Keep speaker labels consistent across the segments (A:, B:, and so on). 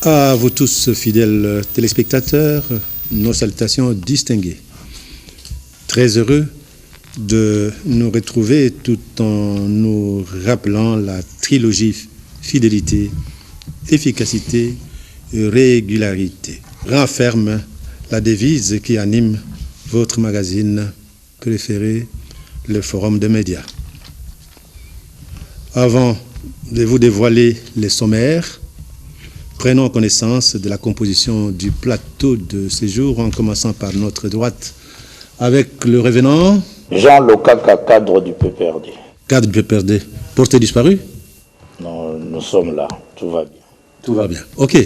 A: À vous tous, fidèles téléspectateurs, nos salutations distinguées. Très heureux de nous retrouver tout en nous rappelant la trilogie fidélité, efficacité et régularité. Renferme la devise qui anime votre magazine préféré, le Forum des médias. Avant de vous dévoiler les sommaires, prenons connaissance de la composition du plateau de ce jour, en commençant par notre droite, avec le revenant
B: Jean Lokaka, cadre du PPRD.
A: Cadre du PPRD. Porté disparu?
B: Non, nous sommes là, tout va bien.
A: Tout va bien, ok.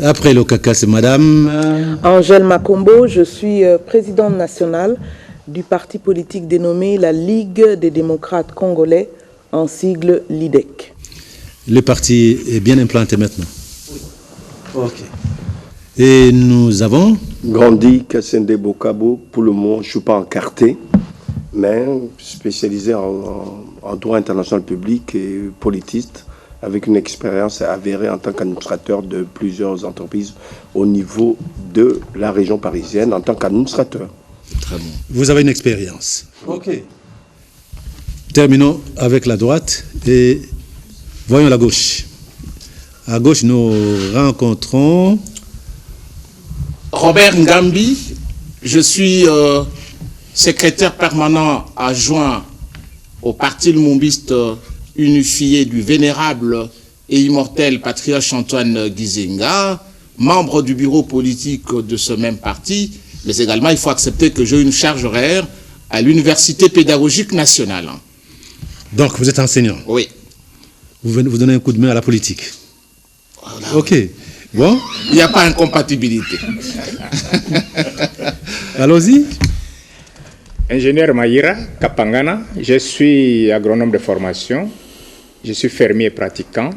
A: Après Lokaka, c'est madame
C: Angèle Makombo, je suis présidente nationale du parti politique dénommé la Ligue des démocrates congolais, en sigle LIDEC.
A: Le parti est bien implanté maintenant. Ok. Et nous avons
D: Grandi Kassende Bokabo. Pour le moment, je ne suis pas encarté, mais spécialisé en droit international public et politiste, avec une expérience avérée en tant qu'administrateur de plusieurs entreprises au niveau de la région parisienne, en tant qu'administrateur.
A: Très bon. Vous avez une expérience. Ok. Terminons avec la droite et voyons la gauche. À gauche, nous rencontrons
E: Robert Ngambi. Je suis secrétaire permanent adjoint au Parti lumumbiste unifié du vénérable et immortel patriarche Antoine Gizenga, membre du bureau politique de ce même parti, mais également il faut accepter que j'ai une charge horaire à l'Université pédagogique nationale.
A: Donc vous êtes enseignant.
E: Oui.
A: Vous donnez un coup de main à la politique. Voilà. Ok. Bon.
E: Il n'y a pas d'incompatibilité.
A: Allons-y.
F: Ingénieur Maïra Kapangana, je suis agronome de formation, je suis fermier pratiquant,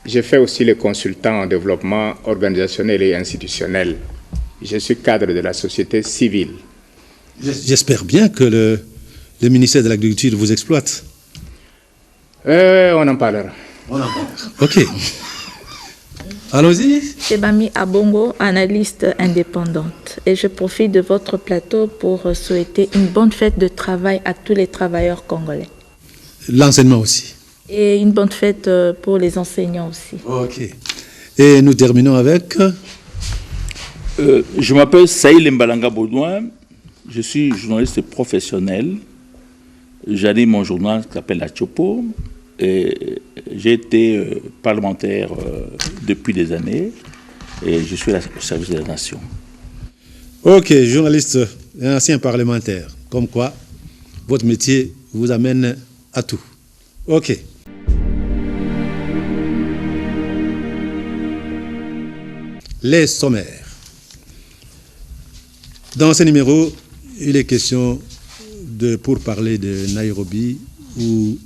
F: je fais aussi le consultant en développement organisationnel et institutionnel. Je suis cadre de la société civile.
A: J'espère bien que le ministère de l'Agriculture vous exploite.
F: On en parlera.
A: On en parlera. Ok. Allons-y.
G: C'est Bami Abongo, analyste indépendante. Et je profite de votre plateau pour souhaiter une bonne fête de travail à tous les travailleurs congolais.
A: L'enseignement aussi.
G: Et une bonne fête pour les enseignants aussi.
A: Ok. Et nous terminons avec...
H: je m'appelle Saïl Mbalanga Baudouin. Je suis journaliste professionnel. J'anime mon journal qui s'appelle La Chopo. Et j'ai été parlementaire depuis des années et je suis au service de la nation.
A: Ok, journaliste et ancien parlementaire. Comme quoi, votre métier vous amène à tout. Ok. Les sommaires. Dans ce numéro, il est question pour parler de Nairobi où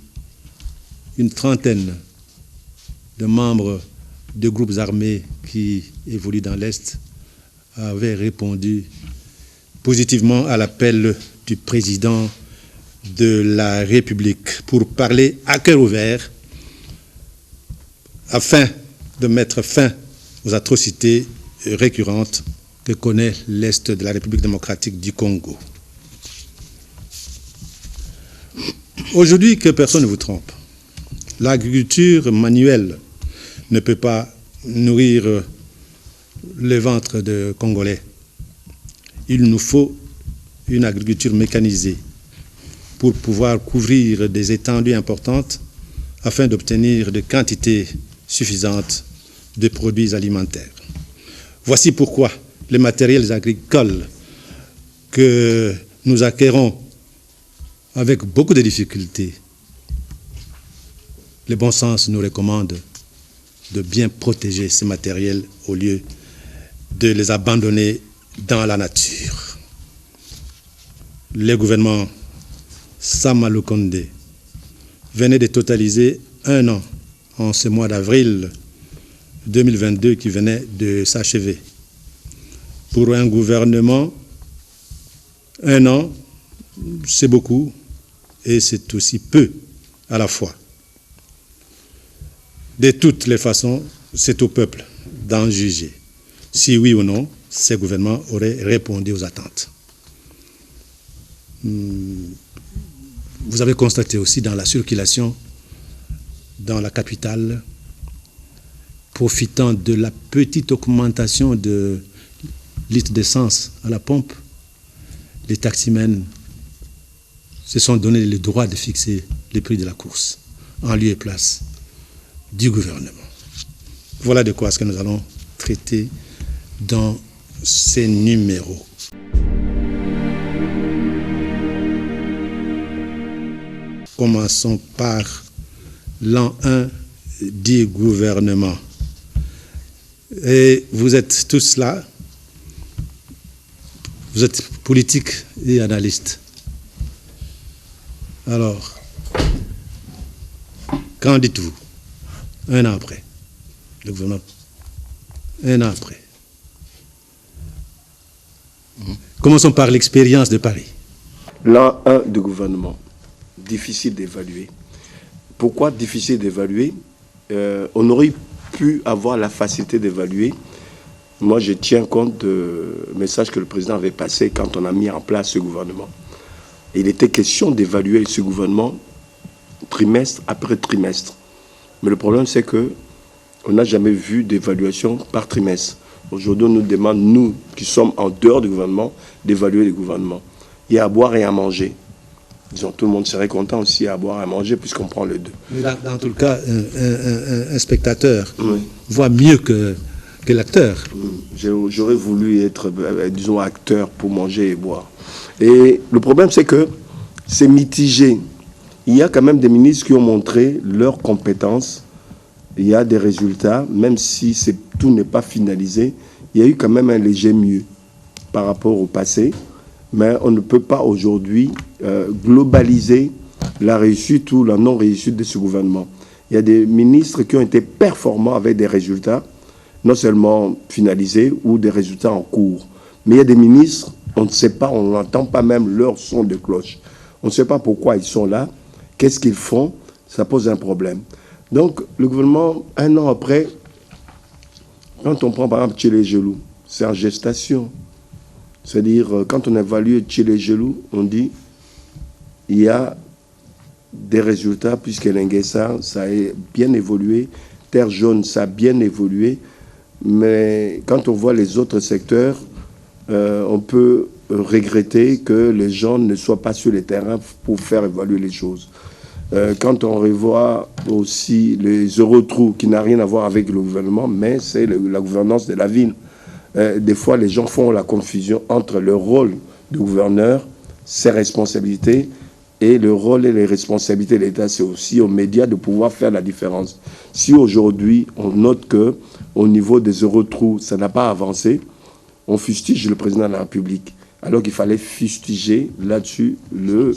A: une trentaine de membres de groupes armés qui évoluent dans l'Est avaient répondu positivement à l'appel du président de la République pour parler à cœur ouvert afin de mettre fin aux atrocités récurrentes que connaît l'Est de la République démocratique du Congo. Aujourd'hui, que personne ne vous trompe, l'agriculture manuelle ne peut pas nourrir le ventre de Congolais. Il nous faut une agriculture mécanisée pour pouvoir couvrir des étendues importantes afin d'obtenir des quantités suffisantes de produits alimentaires. Voici pourquoi les matériels agricoles que nous acquérons avec beaucoup de difficultés, le bon sens nous recommande de bien protéger ces matériels au lieu de les abandonner dans la nature. Le gouvernement Sama Lukonde venait de totaliser 1 an en ce mois d'avril 2022 qui venait de s'achever. Pour un gouvernement, 1 an, c'est beaucoup et c'est aussi peu à la fois. De toutes les façons, c'est au peuple d'en juger si oui ou non ces gouvernements auraient répondu aux attentes. Vous avez constaté aussi dans la circulation dans la capitale, profitant de la petite augmentation de litres d'essence à la pompe, les taximens se sont donné le droit de fixer les prix de la course en lieu et place du gouvernement. Voilà de quoi est-ce que nous allons traiter dans ces numéros. Commençons par l'an 1 du gouvernement. Et vous êtes tous là, vous êtes politiques et analystes. Alors, qu'en dites-vous un an après le gouvernement? Un an après. Commençons par l'expérience de Paris.
D: L'an 1 du gouvernement, difficile d'évaluer. Pourquoi difficile d'évaluer? On aurait pu avoir la facilité d'évaluer. Moi, je tiens compte du message que le président avait passé quand on a mis en place ce gouvernement. Il était question d'évaluer ce gouvernement trimestre après trimestre. Mais le problème, c'est que on n'a jamais vu d'évaluation par trimestre. Aujourd'hui, on nous demande, nous, qui sommes en dehors du gouvernement, d'évaluer le gouvernement. Il y a à boire et à manger. Disons, tout le monde serait content aussi à boire et à manger puisqu'on prend les deux.
A: Mais dans tout le cas, un spectateur voit mieux que l'acteur.
D: J'aurais voulu être, disons, acteur pour manger et boire. Et le problème, c'est que c'est mitigé. Il y a quand même des ministres qui ont montré leurs compétences. Il y a des résultats, même si tout n'est pas finalisé. Il y a eu quand même un léger mieux par rapport au passé. Mais on ne peut pas aujourd'hui globaliser la réussite ou la non-réussite de ce gouvernement. Il y a des ministres qui ont été performants avec des résultats, non seulement finalisés ou des résultats en cours. Mais il y a des ministres, on ne sait pas, on n'entend pas même leur son de cloche. On ne sait pas pourquoi ils sont là, qu'est-ce qu'ils font, ça pose un problème. Donc le gouvernement, un an après, quand on prend par exemple Tchélé Gelou, c'est en gestation. C'est-à-dire, quand on évalue Tchélé Gelou, on dit il y a des résultats, puisque l'Enguessa, ça a bien évolué, Terre Jaune, ça a bien évolué, mais quand on voit les autres secteurs, on peut regretter que les gens ne soient pas sur le terrain pour faire évaluer les choses. Quand on revoit aussi les Eurotrous, qui n'a rien à voir avec le gouvernement, mais c'est la gouvernance de la ville. Des fois, les gens font la confusion entre le rôle du gouverneur, ses responsabilités, et le rôle et les responsabilités de l'État. C'est aussi aux médias de pouvoir faire la différence. Si aujourd'hui, on note qu'au niveau des Eurotrous, ça n'a pas avancé, on fustige le président de la République, alors qu'il fallait fustiger là-dessus le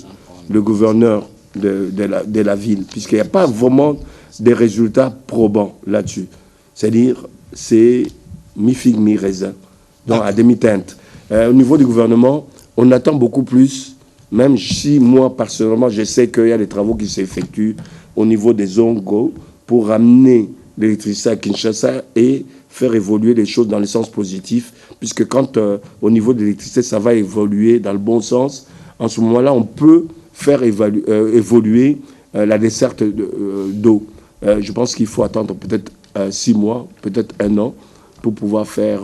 D: gouverneur de la ville, puisqu'il n'y a pas vraiment des résultats probants là-dessus. C'est-à-dire, c'est mi-figue, mi-raisin, donc à demi-teinte. Au niveau du gouvernement, on attend beaucoup plus, même si moi, personnellement, je sais qu'il y a des travaux qui s'effectuent au niveau des zones Go pour ramener l'électricité à Kinshasa et faire évoluer les choses dans le sens positif, puisque quand au niveau de l'électricité, ça va évoluer dans le bon sens, en ce moment-là, on peut faire évoluer la desserte d'eau. Je pense qu'il faut attendre peut-être 6 mois, peut-être 1 an, pour pouvoir faire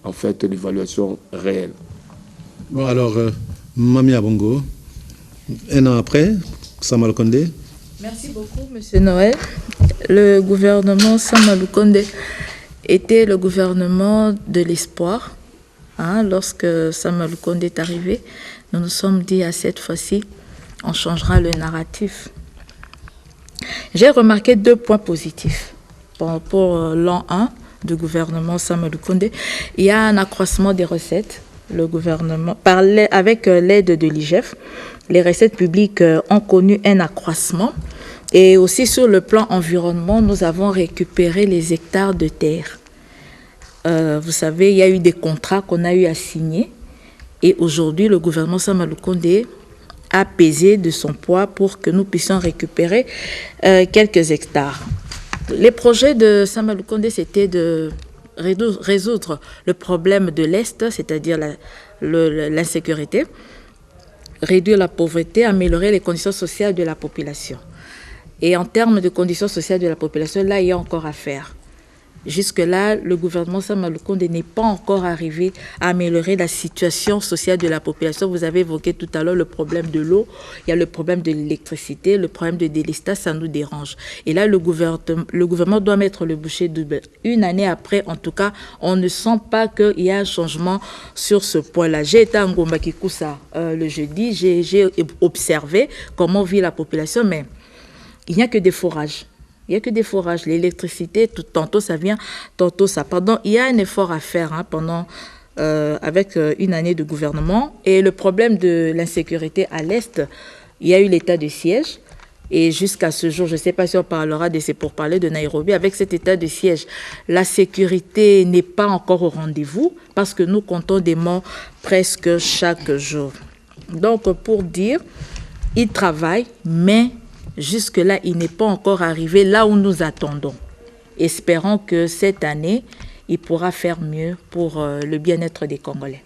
D: en fait l'évaluation réelle.
A: Bon, alors, Mamia Bongo, 1 an après, Sama Lukonde.
G: Merci beaucoup, M. Noël. Le gouvernement Sama Lukonde était le gouvernement de l'espoir. Lorsque Sama Lukonde est arrivé, nous nous sommes dit à cette fois-ci, on changera le narratif. J'ai remarqué 2 points positifs pour l'an 1 du gouvernement Sama Lukonde. Il y a un accroissement des recettes. Le gouvernement, avec l'aide de l'IGF, les recettes publiques ont connu un accroissement. Et aussi sur le plan environnement, nous avons récupéré les hectares de terre. Vous savez, il y a eu des contrats qu'on a eu à signer. Et aujourd'hui, le gouvernement Sama Lukonde a pesé de son poids pour que nous puissions récupérer quelques hectares. Les projets de Sama Lukonde, c'était de résoudre le problème de l'Est, c'est-à-dire l'insécurité, réduire la pauvreté, améliorer les conditions sociales de la population. Et en termes de conditions sociales de la population, là, il y a encore à faire. Jusque-là, le gouvernement Sama Lukonde n'est pas encore arrivé à améliorer la situation sociale de la population. Vous avez évoqué tout à l'heure le problème de l'eau, il y a le problème de l'électricité, le problème de délestage, ça nous dérange. Et là, le gouvernement doit mettre le bouchée double. Une année après, en tout cas, on ne sent pas qu'il y a un changement sur ce point-là. J'ai été à Ngomba Kikusa le jeudi, j'ai observé comment vit la population, mais il n'y a que des forages. Il n'y a que des forages. L'électricité, tantôt ça vient, tantôt ça. Il y a un effort à faire avec une année de gouvernement. Et le problème de l'insécurité à l'Est, il y a eu l'état de siège. Et jusqu'à ce jour, je ne sais pas si on parlera de ces pourparlers de Nairobi. Avec cet état de siège, la sécurité n'est pas encore au rendez-vous parce que nous comptons des morts presque chaque jour. Donc, pour dire, ils travaillent, mais jusque-là, il n'est pas encore arrivé là où nous attendons. Espérons que cette année, il pourra faire mieux pour le bien-être des Congolais.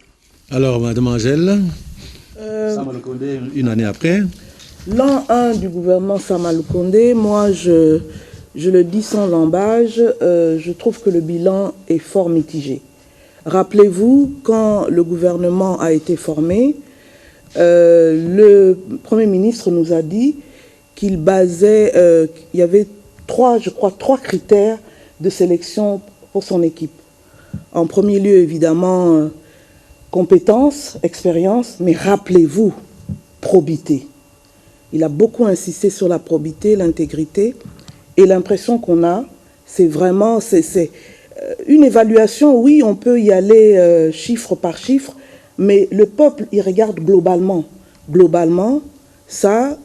A: Alors, Madame Angèle, Sama Lukonde, une année après.
C: L'an 1 du gouvernement Sama Lukonde, moi, je le dis sans embâche, je trouve que le bilan est fort mitigé. Rappelez-vous, quand le gouvernement a été formé, le Premier ministre nous a dit qu'il basait, il y avait trois critères de sélection pour son équipe. En premier lieu, évidemment, compétence, expérience, mais rappelez-vous, probité. Il a beaucoup insisté sur la probité, l'intégrité, et l'impression qu'on a, c'est vraiment, c'est une évaluation, oui, on peut y aller chiffre par chiffre, mais le peuple, il regarde globalement. Globalement, ça...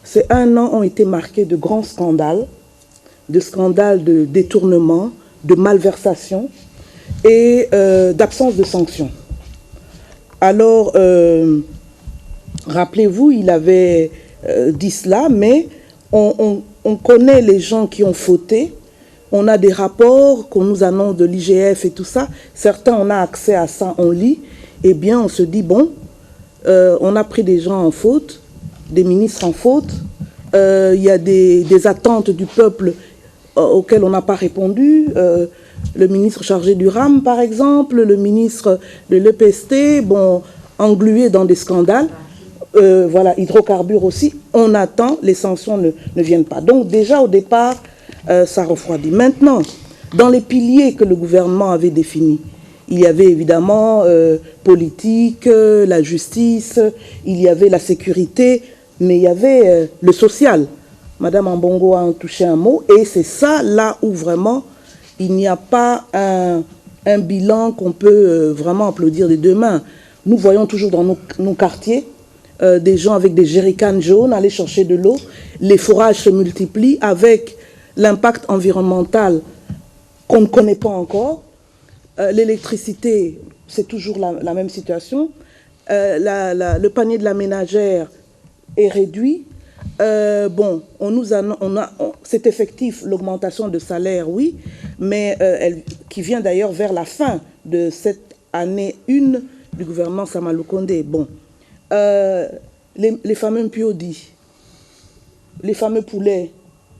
C: Ces 1 an ont été marqués de grands scandales, de détournement, de malversation et d'absence de sanctions. Alors, rappelez-vous, il avait dit cela, mais on connaît les gens qui ont fauté. On a des rapports qu'on nous annonce de l'IGF et tout ça. Certains, on a accès à ça, on lit. Eh bien, on se dit, bon, on a pris des gens en faute, des ministres en faute, il y a des attentes du peuple auxquelles on n'a pas répondu, le ministre chargé du RAM par exemple, le ministre de l'EPST, bon, englué dans des scandales, voilà, hydrocarbures aussi, on attend, les sanctions ne viennent pas. Donc déjà au départ, ça refroidit. Maintenant, dans les piliers que le gouvernement avait définis, il y avait évidemment politique, la justice, il y avait la sécurité, mais il y avait le social. Madame Ambongo a en touché un mot, et c'est ça, là où vraiment, il n'y a pas un bilan qu'on peut vraiment applaudir des deux mains. Nous voyons toujours dans nos quartiers des gens avec des jerrycans jaunes aller chercher de l'eau. Les forages se multiplient avec l'impact environnemental qu'on ne connaît pas encore. L'électricité, c'est toujours la même situation. Le panier de la ménagère est réduit. Bon, c'est effectif, l'augmentation de salaire, oui, mais qui vient d'ailleurs vers la fin de cette année 1 du gouvernement Sama Lukonde. Bon, les fameux Mpiodi, les fameux poulets,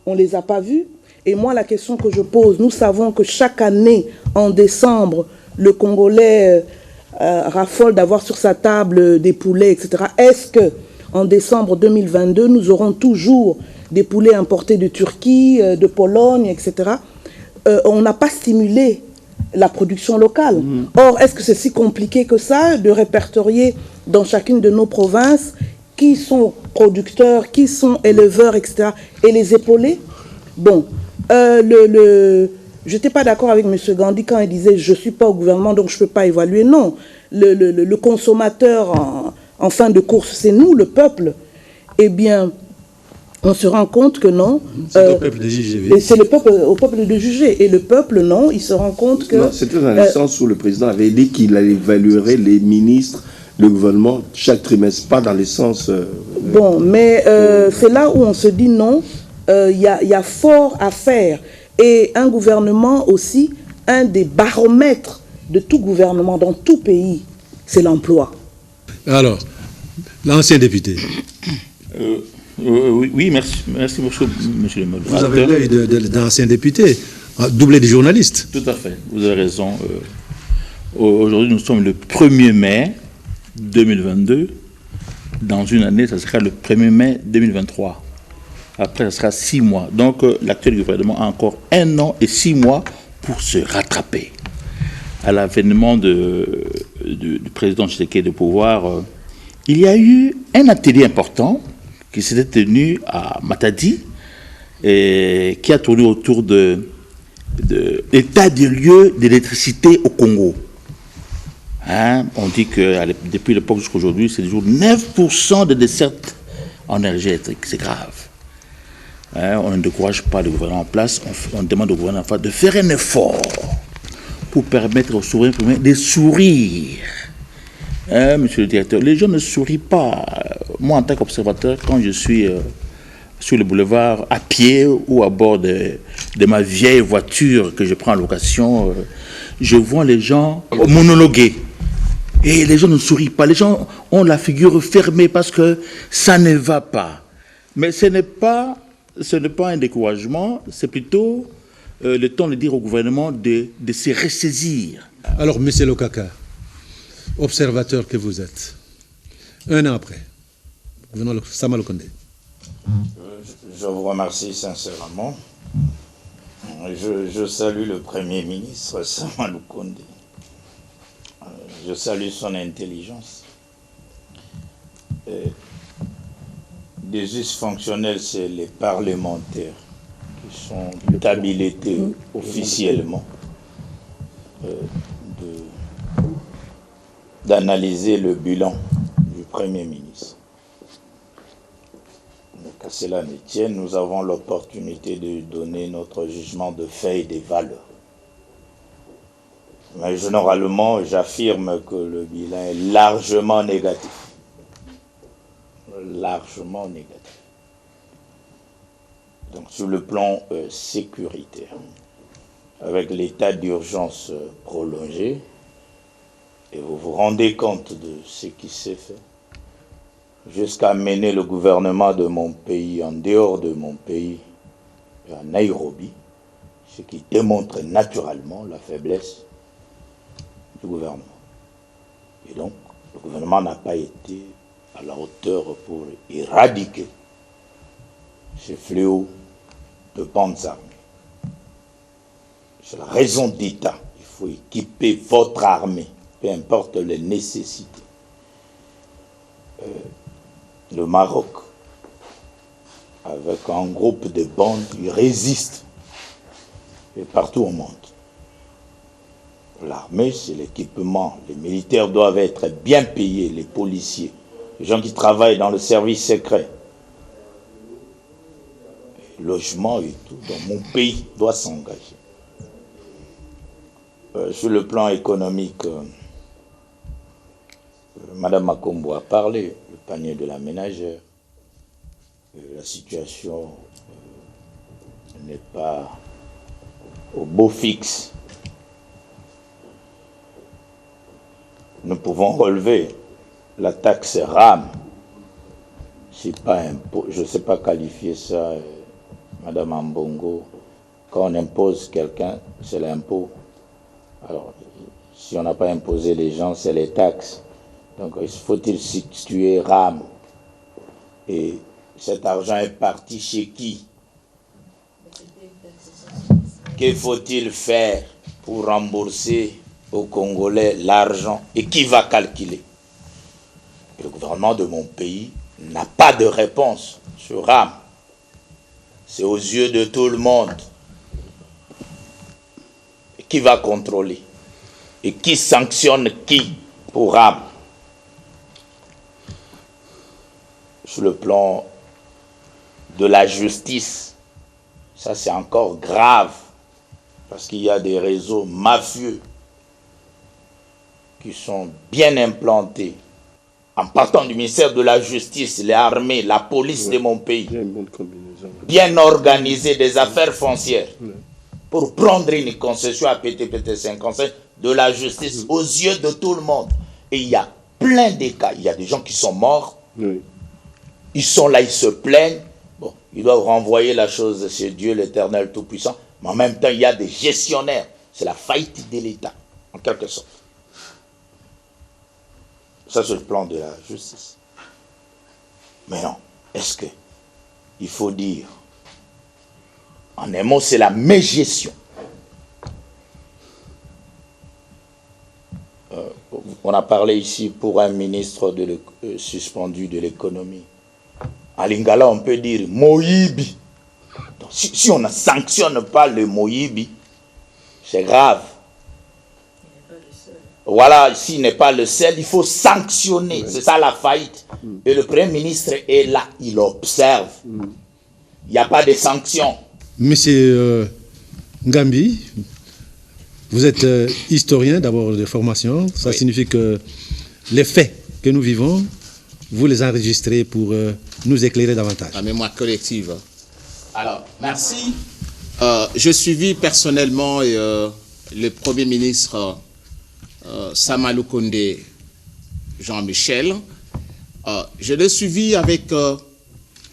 C: on ne les a pas vus. Et moi, la question que je pose, nous savons que chaque année, en décembre, le Congolais raffole d'avoir sur sa table des poulets, etc. Est-ce que en décembre 2022, nous aurons toujours des poulets importés de Turquie, de Pologne, etc. On n'a pas stimulé la production locale. Or, est-ce que c'est si compliqué que ça de répertorier dans chacune de nos provinces qui sont producteurs, qui sont éleveurs, etc. et les épauler? Bon, je n'étais pas d'accord avec M. Gandhi quand il disait « je ne suis pas au gouvernement, donc je ne peux pas évaluer ». Non, le consommateur en fin de course, c'est nous, le peuple. Eh bien, on se rend compte que non.
A: C'est au peuple de juger.
C: Et c'est au peuple de juger. Et le peuple, non, il se rend compte que...
D: C'était dans le sens où le président avait dit qu'il allait évaluer les ministres, le gouvernement, chaque trimestre, pas dans le sens... Bon,
C: mais c'est là où on se dit non, il y a fort à faire. Et un gouvernement aussi, un des baromètres de tout gouvernement dans tout pays, c'est l'emploi.
A: Alors, l'ancien député.
H: Oui, merci monsieur le modérateur.
A: Vous avez l'œil d'ancien député, doublé de journaliste.
H: Tout à fait, vous avez raison. Aujourd'hui, nous sommes le 1er mai 2022. Dans une année, ça sera le 1er mai 2023. Après, ça sera 6 mois. Donc, l'actuel gouvernement a encore 1 an et 6 mois pour se rattraper. À l'avènement du président Tshisekedi de pouvoir, il y a eu un atelier important qui s'était tenu à Matadi et qui a tourné autour de l'état des lieux d'électricité au Congo. Hein, on dit que depuis l'époque jusqu'à aujourd'hui, c'est toujours 9% de dessertes en énergie électrique. C'est grave. Hein, on ne décourage pas le gouvernement en place, on demande au gouvernement de faire un effort pour permettre aux souverains de sourire. Hein, monsieur le directeur, les gens ne sourient pas. Moi, en tant qu'observateur, quand je suis sur le boulevard à pied ou à bord de ma vieille voiture que je prends en location, je vois les gens monologuer. Et les gens ne sourient pas. Les gens ont la figure fermée parce que ça ne va pas. Mais ce n'est pas un découragement, c'est plutôt le temps de dire au gouvernement de se ressaisir.
A: Alors, M. Lokaka, observateur que vous êtes, 1 an après, venons de Sama Lukonde.
B: Je vous remercie sincèrement. Je salue le Premier ministre Sama Lukonde. Je salue son intelligence. Des us fonctionnels, c'est les parlementaires qui sont habilités officiellement d'analyser le bilan du Premier ministre. Donc, à cela ne tienne, nous avons l'opportunité de donner notre jugement de fait et des valeurs. Mais généralement, j'affirme que le bilan est largement négatif. Largement négatif. Donc sur le plan sécuritaire, avec l'état d'urgence prolongé, et vous vous rendez compte de ce qui s'est fait, jusqu'à mener le gouvernement de mon pays en dehors de mon pays, à Nairobi, ce qui démontre naturellement la faiblesse du gouvernement. Et donc, le gouvernement n'a pas été à la hauteur pour éradiquer ce fléau de bandes armées. C'est la raison d'État. Il faut équiper votre armée, peu importe les nécessités. Le Maroc, avec un groupe de bandes, il résiste. Et partout au monde. L'armée, c'est l'équipement. Les militaires doivent être bien payés, les policiers, les gens qui travaillent dans le service secret. Le logement et tout. Donc mon pays doit s'engager. Sur le plan économique, Madame Makombo a parlé, le panier de la ménagère. La situation n'est pas au beau fixe. Nous pouvons relever la taxe RAM. C'est pas impôt, je ne sais pas qualifier ça, Madame Ambongo. Quand on impose quelqu'un, c'est l'impôt. Alors, si on n'a pas imposé les gens, c'est les taxes. Donc, faut-il substituer RAM? Et cet argent est parti chez qui? Que faut-il faire pour rembourser aux Congolais l'argent? Et qui va calculer? Et le gouvernement de mon pays n'a pas de réponse sur RAM. C'est aux yeux de tout le monde. Et qui va contrôler? Et qui sanctionne qui pour RAM? Sur le plan de la justice, ça c'est encore grave, parce qu'il y a des réseaux mafieux qui sont bien implantés, en partant du ministère de la Justice, les armées, la police de mon pays, bien organisées, des affaires foncières. pour prendre une concession à PTPT 55 de la justice aux yeux de tout le monde. Et il y a plein de cas. Il y a des gens qui sont morts.
D: Oui.
B: Ils sont là, ils se plaignent. Bon, ils doivent renvoyer la chose chez Dieu, l'Éternel Tout-Puissant. Mais en même temps, il y a des gestionnaires. C'est la faillite de l'État, en quelque sorte. Ça, c'est le plan de la justice. Mais non, est-ce que il faut dire, en un mot, c'est la mégestion. On a parlé ici pour un ministre suspendu de l'économie. À Lingala, on peut dire Moïbi. Donc, si on ne sanctionne pas le Moïbi, c'est grave. Voilà, s'il n'est pas le seul, il faut sanctionner. C'est ça la faillite. Et le Premier ministre est là, il observe. Il n'y a pas de sanctions.
A: Monsieur Ngambi, vous êtes historien d'abord de formation. Ça signifie que les faits que nous vivons, vous les enregistrez pour nous éclairer davantage.
E: La mémoire collective. Alors, merci. Je suivis personnellement le Premier ministre Sama Lukonde Jean-Michel. Je l'ai suivi avec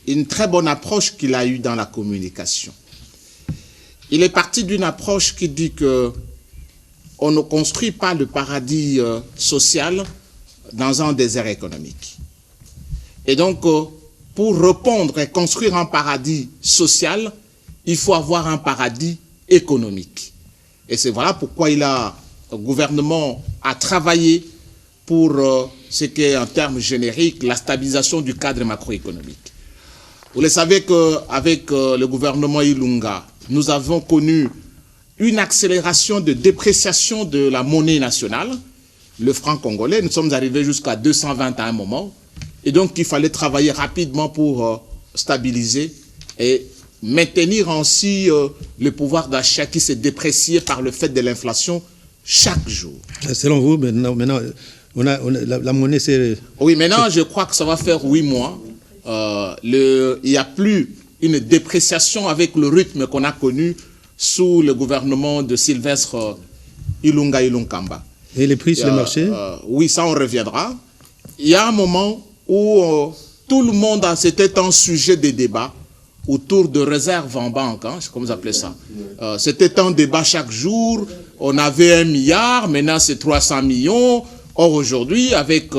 E: une très bonne approche qu'il a eue dans la communication. Il est parti d'une approche qui dit que on ne construit pas le paradis social dans un désert économique. Et donc, pour répondre et construire un paradis social, il faut avoir un paradis économique. Et c'est voilà pourquoi le gouvernement a travaillé pour ce qu'est en termes génériques la stabilisation du cadre macroéconomique. Vous le savez qu'avec le gouvernement Ilunga, nous avons connu une accélération de dépréciation de la monnaie nationale, le franc congolais. Nous sommes arrivés jusqu'à 220 à un moment. Et donc, il fallait travailler rapidement pour stabiliser et maintenir ainsi le pouvoir d'achat qui s'est déprécié par le fait de l'inflation chaque jour.
A: Selon vous, maintenant la monnaie, c'est...
E: Oui, maintenant, je crois que ça va faire 8 mois. Il n'y a plus une dépréciation avec le rythme qu'on a connu sous le gouvernement de Sylvestre Ilunga Ilunkamba.
A: Et les prix sur le marché?
E: Oui, ça on reviendra. Il y a un moment où tout le monde, c'était un sujet de débat autour de réserves en banque, hein, c'est comme vous appelez ça. C'était un débat chaque jour. On avait 1 milliard, maintenant c'est 300 millions. Or aujourd'hui, avec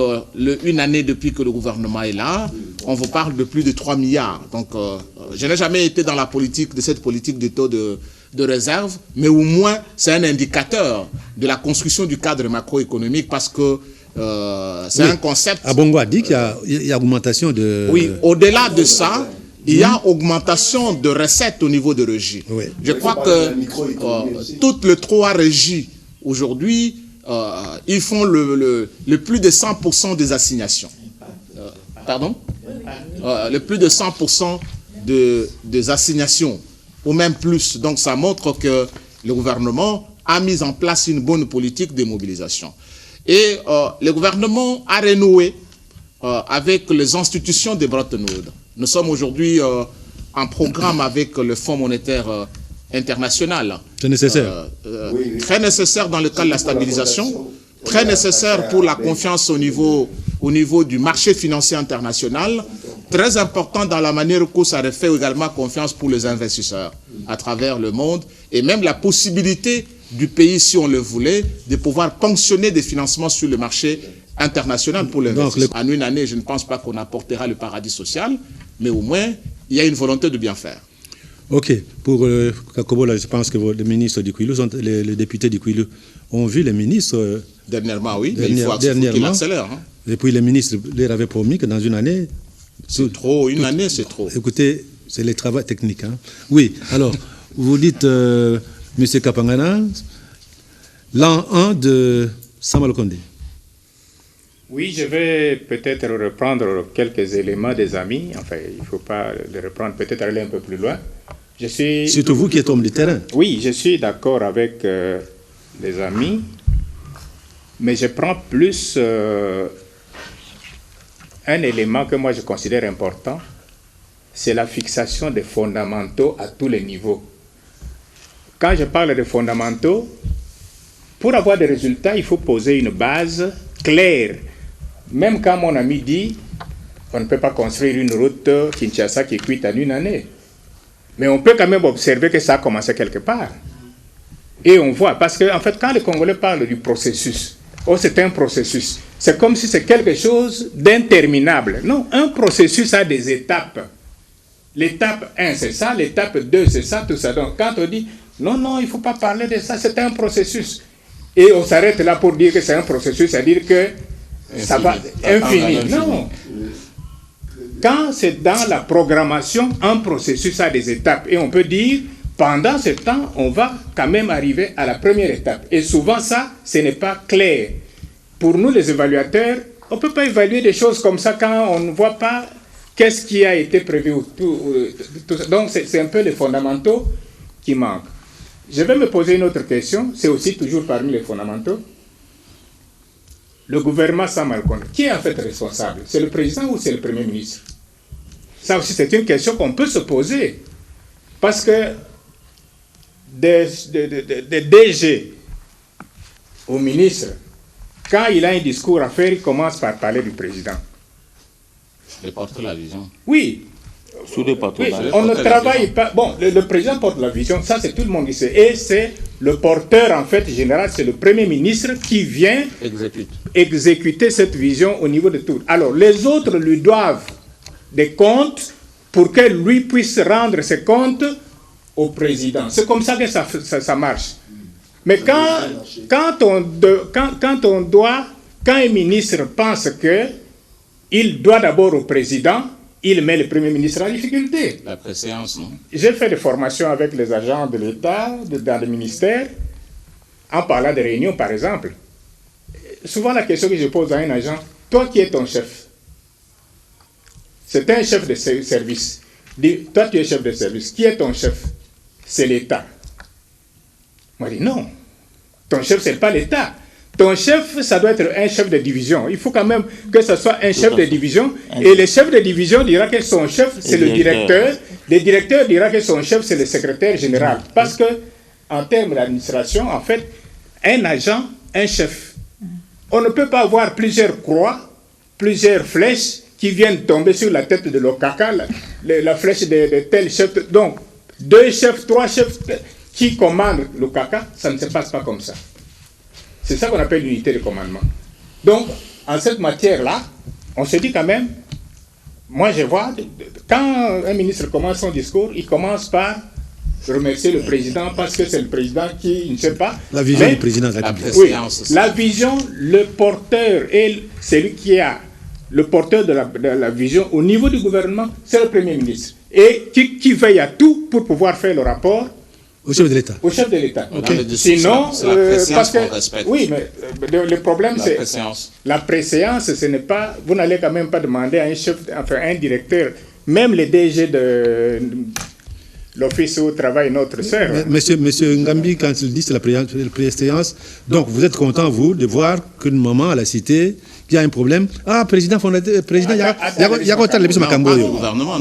E: une année depuis que le gouvernement est là, on vous parle de plus de 3 milliards. Donc je n'ai jamais été dans la politique, de cette politique de taux de réserve, mais au moins c'est un indicateur de la construction du cadre macroéconomique parce que c'est un concept...
A: Abongo a dit qu'il y a augmentation de...
E: Oui, au-delà de ça, il y a augmentation de recettes au niveau de régie.
A: Oui.
E: Je crois que toutes les 3 régies aujourd'hui, ils font le plus de 100% des assignations. Pardon? Le plus de 100% des assignations, ou même plus. Donc ça montre que le gouvernement a mis en place une bonne politique de mobilisation. Et le gouvernement a renoué avec les institutions de Bretton Woods. Nous sommes aujourd'hui en programme avec le Fonds monétaire international.
A: C'est nécessaire.
E: Très nécessaire dans le cadre de la stabilisation, très nécessaire pour la confiance au niveau du marché financier international, très important dans la manière où ça refait également confiance pour les investisseurs à travers le monde, et même la possibilité du pays, si on le voulait, de pouvoir ponctionner des financements sur le marché international pour l'investissement. En une année, je ne pense pas qu'on apportera le paradis social, mais au moins, il y a une volonté de bien faire.
A: Ok, pour Kakobo, là, je pense que les ministres du Kwilu, les députés du Kwilu ont vu les ministres...
E: Dernièrement, oui, mais il faut qu'ils accélèrent. Hein.
A: Et puis les ministres leur avaient promis que dans une année...
E: C'est trop, une année c'est trop.
A: Écoutez, c'est les travaux techniques. Hein. Oui, alors, vous dites, M. Kapangana, l'an 1 de Sama Lukonde.
F: Oui, je vais peut-être reprendre quelques éléments des amis. Enfin, il ne faut pas les reprendre, peut-être aller un peu plus loin.
A: Surtout vous qui êtes homme du terrain.
F: Oui, je suis d'accord avec les amis, mais je prends plus un élément que moi je considère important, c'est la fixation des fondamentaux à tous les niveaux. quand je parle de fondamentaux, pour avoir des résultats, il faut poser une base claire. Même quand mon ami dit, on ne peut pas construire une route Kinshasa qui est cuite en une année. Mais on peut quand même observer que ça a commencé quelque part. Et on voit, parce qu'en fait, quand les Congolais parlent du processus, c'est un processus. C'est comme si c'est quelque chose d'interminable. Non, un processus a des étapes. L'étape 1, c'est ça. L'étape 2, c'est ça, tout ça. Donc, quand on dit, non, il ne faut pas parler de ça, c'est un processus. Et on s'arrête là pour dire que c'est un processus, c'est-à-dire que ça va infini. Non. Quand c'est dans la programmation, un processus a des étapes. Et on peut dire, pendant ce temps, on va quand même arriver à la première étape. Et souvent, ça, ce n'est pas clair. Pour nous, les évaluateurs, on ne peut pas évaluer des choses comme ça quand on ne voit pas qu'est-ce qui a été prévu. Donc, c'est un peu les fondamentaux qui manquent. Je vais me poser une autre question, c'est aussi toujours parmi les fondamentaux. Le gouvernement sans Malconde, qui est en fait responsable? C'est le président ou c'est le Premier ministre? Ça aussi, c'est une question qu'on peut se poser. Parce que des DG au ministre, quand il a un discours à faire, il commence par parler du président.
E: De porter la vision.
F: Oui.
H: Sous les
F: Oui, on ne travaille pas. Bon, le président porte la vision, ça c'est tout le monde qui sait. Et c'est le porteur, en fait, général, c'est le Premier ministre qui vient exécuter cette vision au niveau de tout. Alors, les autres lui doivent des comptes pour que lui puisse rendre ses comptes au président. C'est comme ça que ça marche. Mais quand un ministre pense qu'il doit d'abord au président, il met le Premier ministre en difficulté.
E: La préséance, non?
F: J'ai fait des formations avec les agents de l'État, dans le ministère, en parlant de réunions, par exemple. Souvent, la question que je pose à un agent, toi qui es ton chef, c'est un chef de service. Dis, toi, tu es chef de service. Qui est ton chef? C'est l'État. Moi, je dis non. Ton chef, ce n'est pas l'État. Ton chef, ça doit être un chef de division. Il faut quand même que ce soit un chef de division. Et le chef de division dira que son chef, c'est le directeur. Le directeur dira que son chef, c'est le secrétaire général. Parce que, en termes d'administration, en fait, un agent, un chef. On ne peut pas avoir plusieurs croix, plusieurs flèches qui viennent tomber sur la tête de l'Okaka, la flèche de tel chef. Donc, 2 chefs, 3 chefs qui commandent l'Okaka, ça ne se passe pas comme ça. C'est ça qu'on appelle l'unité de commandement. Donc, en cette matière-là, on se dit quand même, moi je vois, quand un ministre commence son discours, il commence par remercier le président parce que c'est le président qui ne sait pas.
A: La vision du président de la République.
F: Oui, la vision, le porteur et celui qui a le porteur de la vision au niveau du gouvernement, c'est le Premier ministre. Et qui veille à tout pour pouvoir faire le rapport
A: au chef de l'État.
F: Au chef de l'État.
A: Okay.
F: Sinon,
E: c'est la préséance
F: parce que,
E: qu'on respecte.
F: oui, mais le problème c'est la préséance, ce n'est pas. Vous n'allez quand même pas demander à un chef, enfin un directeur, même les DG de l'office où travaille notre sœur.
A: Monsieur Ngambi, quand il dit c'est la préséance, donc vous êtes content, vous, de voir qu'une maman à la cité, il y a un problème. Ah, président fondateur, président, il y a quoi le
E: gouvernement,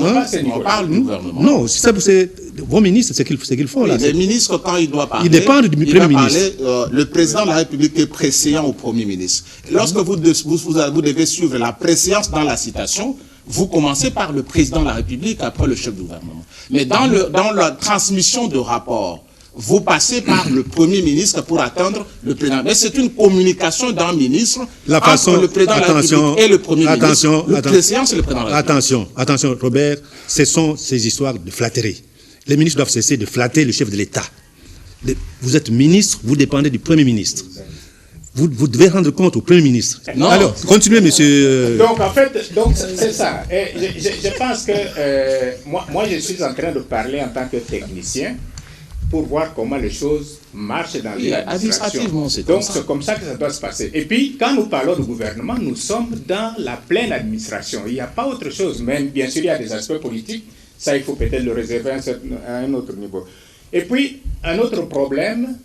E: on parle du gouvernement.
A: Non, c'est vos ministres, c'est qu'ils font là.
E: Les ministres, quand ils doivent parler,
A: ils dépendent du Premier ministre.
E: Le président de la République est préséant au Premier ministre. Lorsque vous devez suivre la préséance dans la citation, vous commencez par le président de la République, après le chef du gouvernement. Mais dans la transmission de rapport, vous passez par le Premier ministre pour atteindre le président. Mais c'est une communication d'un ministre entre le président de la République et le Premier ministre. Le président, c'est le président de la République.
A: Attention, Robert, ce sont ces histoires de flatterie. Les ministres doivent cesser de flatter le chef de l'État. Vous êtes ministre, vous dépendez du Premier ministre. Vous devez rendre compte au Premier ministre.
E: Non.
A: Alors, continuez, monsieur.
F: Donc, en fait, c'est ça. Et je pense que moi, je suis en train de parler en tant que technicien pour voir comment les choses marchent dans l'administration. Donc, c'est comme ça que ça doit se passer. Et puis, quand nous parlons du gouvernement, nous sommes dans la pleine administration. Il n'y a pas autre chose. Même, bien sûr, il y a des aspects politiques. Ça, il faut peut-être le réserver à un autre niveau. Et puis, un autre problème,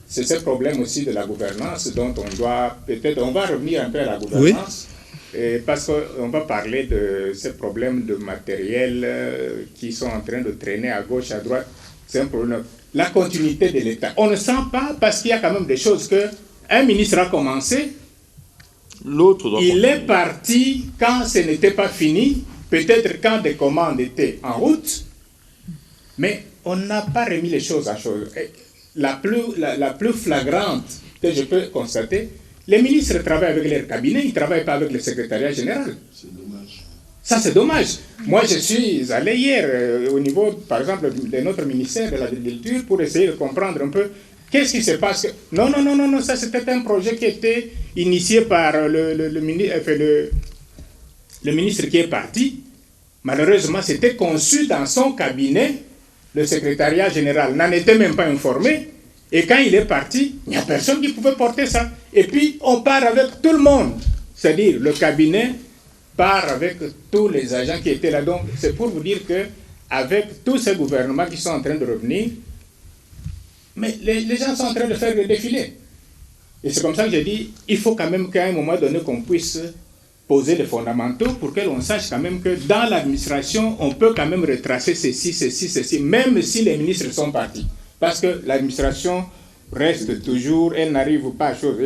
F: c'est ce problème aussi de la gouvernance dont on doit, peut-être, on va revenir un peu à la gouvernance, parce qu'on va parler de ces problèmes de matériel qui sont en train de traîner à gauche, à droite. C'est un problème. la continuité de l'État. On ne sent pas parce qu'il y a quand même des choses que un ministre a commencé,
H: l'autre doit
F: il est
H: continuer.
F: parti quand ce n'était pas fini, peut-être quand des commandes étaient en route, mais on n'a pas remis les choses en chose. La plus flagrante que je peux constater, les ministres travaillent avec leur cabinet, ils ne travaillent pas avec le secrétariat général.
D: C'est dommage.
F: Ça, c'est dommage. Moi, je suis allé hier au niveau, par exemple, de notre ministère de l'Agriculture pour essayer de comprendre un peu qu'est-ce qui se passe. Non, ça c'était un projet qui était initié par le ministre qui est parti. Malheureusement, c'était conçu dans son cabinet. Le secrétariat général n'en était même pas informé. Et quand il est parti, il n'y a personne qui pouvait porter ça. Et puis, on part avec tout le monde. C'est-à-dire, le cabinet part avec tous les agents qui étaient là. Donc, c'est pour vous dire qu'avec tous ces gouvernements qui sont en train de revenir, mais les gens sont en train de faire le défilé. Et c'est comme ça que j'ai dit, il faut quand même qu'à un moment donné, qu'on puisse poser les fondamentaux pour que l'on sache quand même que dans l'administration, on peut quand même retracer ceci, même si les ministres sont partis. Parce que l'administration reste toujours, elle n'arrive pas à chose.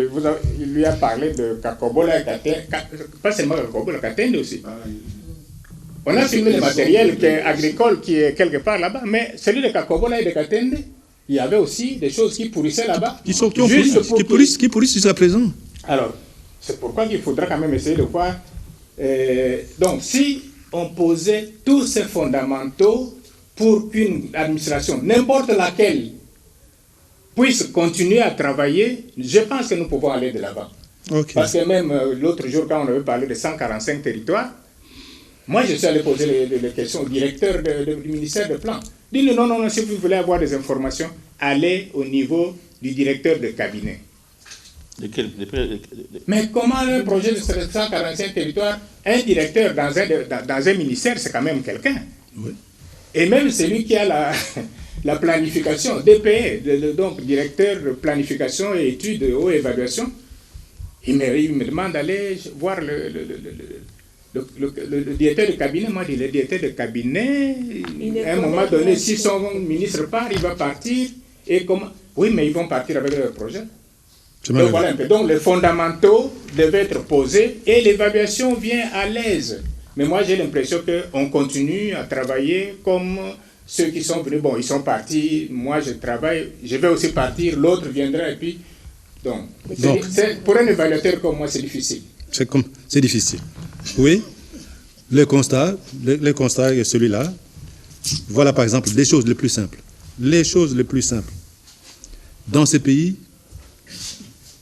F: Il lui a parlé de Kakobola et Katende, pas seulement Kakobola, Katende aussi. On a filmé le matériel agricole qui est quelque part là-bas, mais celui de Kakobola et de Katende, il y avait aussi des choses qui pourrissaient là-bas.
A: Qui pourrissent jusqu'à présent.
F: Alors, c'est pourquoi il faudra quand même essayer de voir. Donc, si on posait tous ces fondamentaux pour qu'une administration, n'importe laquelle, puisse continuer à travailler, je pense que nous pouvons aller de l'avant.
A: Okay.
F: Parce que même l'autre jour, quand on avait parlé de 145 territoires, moi je suis allé poser les questions au directeur du ministère des Plans. Dis-nous non, si vous voulez avoir des informations, allez au niveau du directeur de cabinet. Mais comment un projet de 145 territoires, un directeur dans un ministère, c'est quand même quelqu'un.
A: Oui.
F: Et même celui qui a la planification, DPE, donc directeur de planification et études de haute évaluation, il me demande d'aller voir le directeur de cabinet. Moi, je dis, le directeur de cabinet, à un moment donné, si son ministre part, il va partir. Et comment? Oui, mais ils vont partir avec leur projet. Donc, voilà un peu. Donc, les fondamentaux devaient être posés et l'évaluation vient à l'aise. Mais moi, j'ai l'impression qu'on continue à travailler comme ceux qui sont venus. Bon, ils sont partis. Moi, je travaille. Je vais aussi partir. L'autre viendra. Et puis, donc pour un évaluateur comme moi, c'est difficile.
A: C'est difficile. Oui, le constat est celui-là. Voilà, par exemple, des choses les plus simples. Les choses les plus simples. Dans ce pays,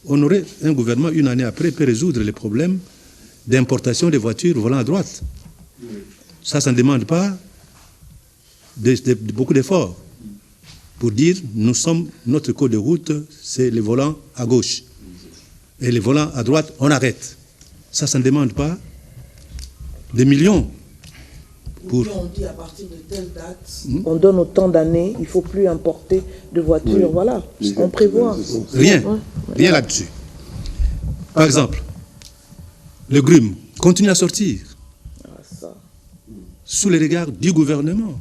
A: on aurait un gouvernement, une année après, peut résoudre les problèmes d'importation des voitures volant à droite. Ça ne demande pas beaucoup d'efforts pour dire notre code de route, c'est les volants à gauche. Et les volants à droite, on arrête. Ça ne demande pas des millions.
C: On dit à partir de telle date, on donne autant d'années, il ne faut plus importer de voitures. Oui. Voilà, on prévoit.
A: Rien là-dessus. Par exemple, le GRUM continue à sortir sous les regards du gouvernement.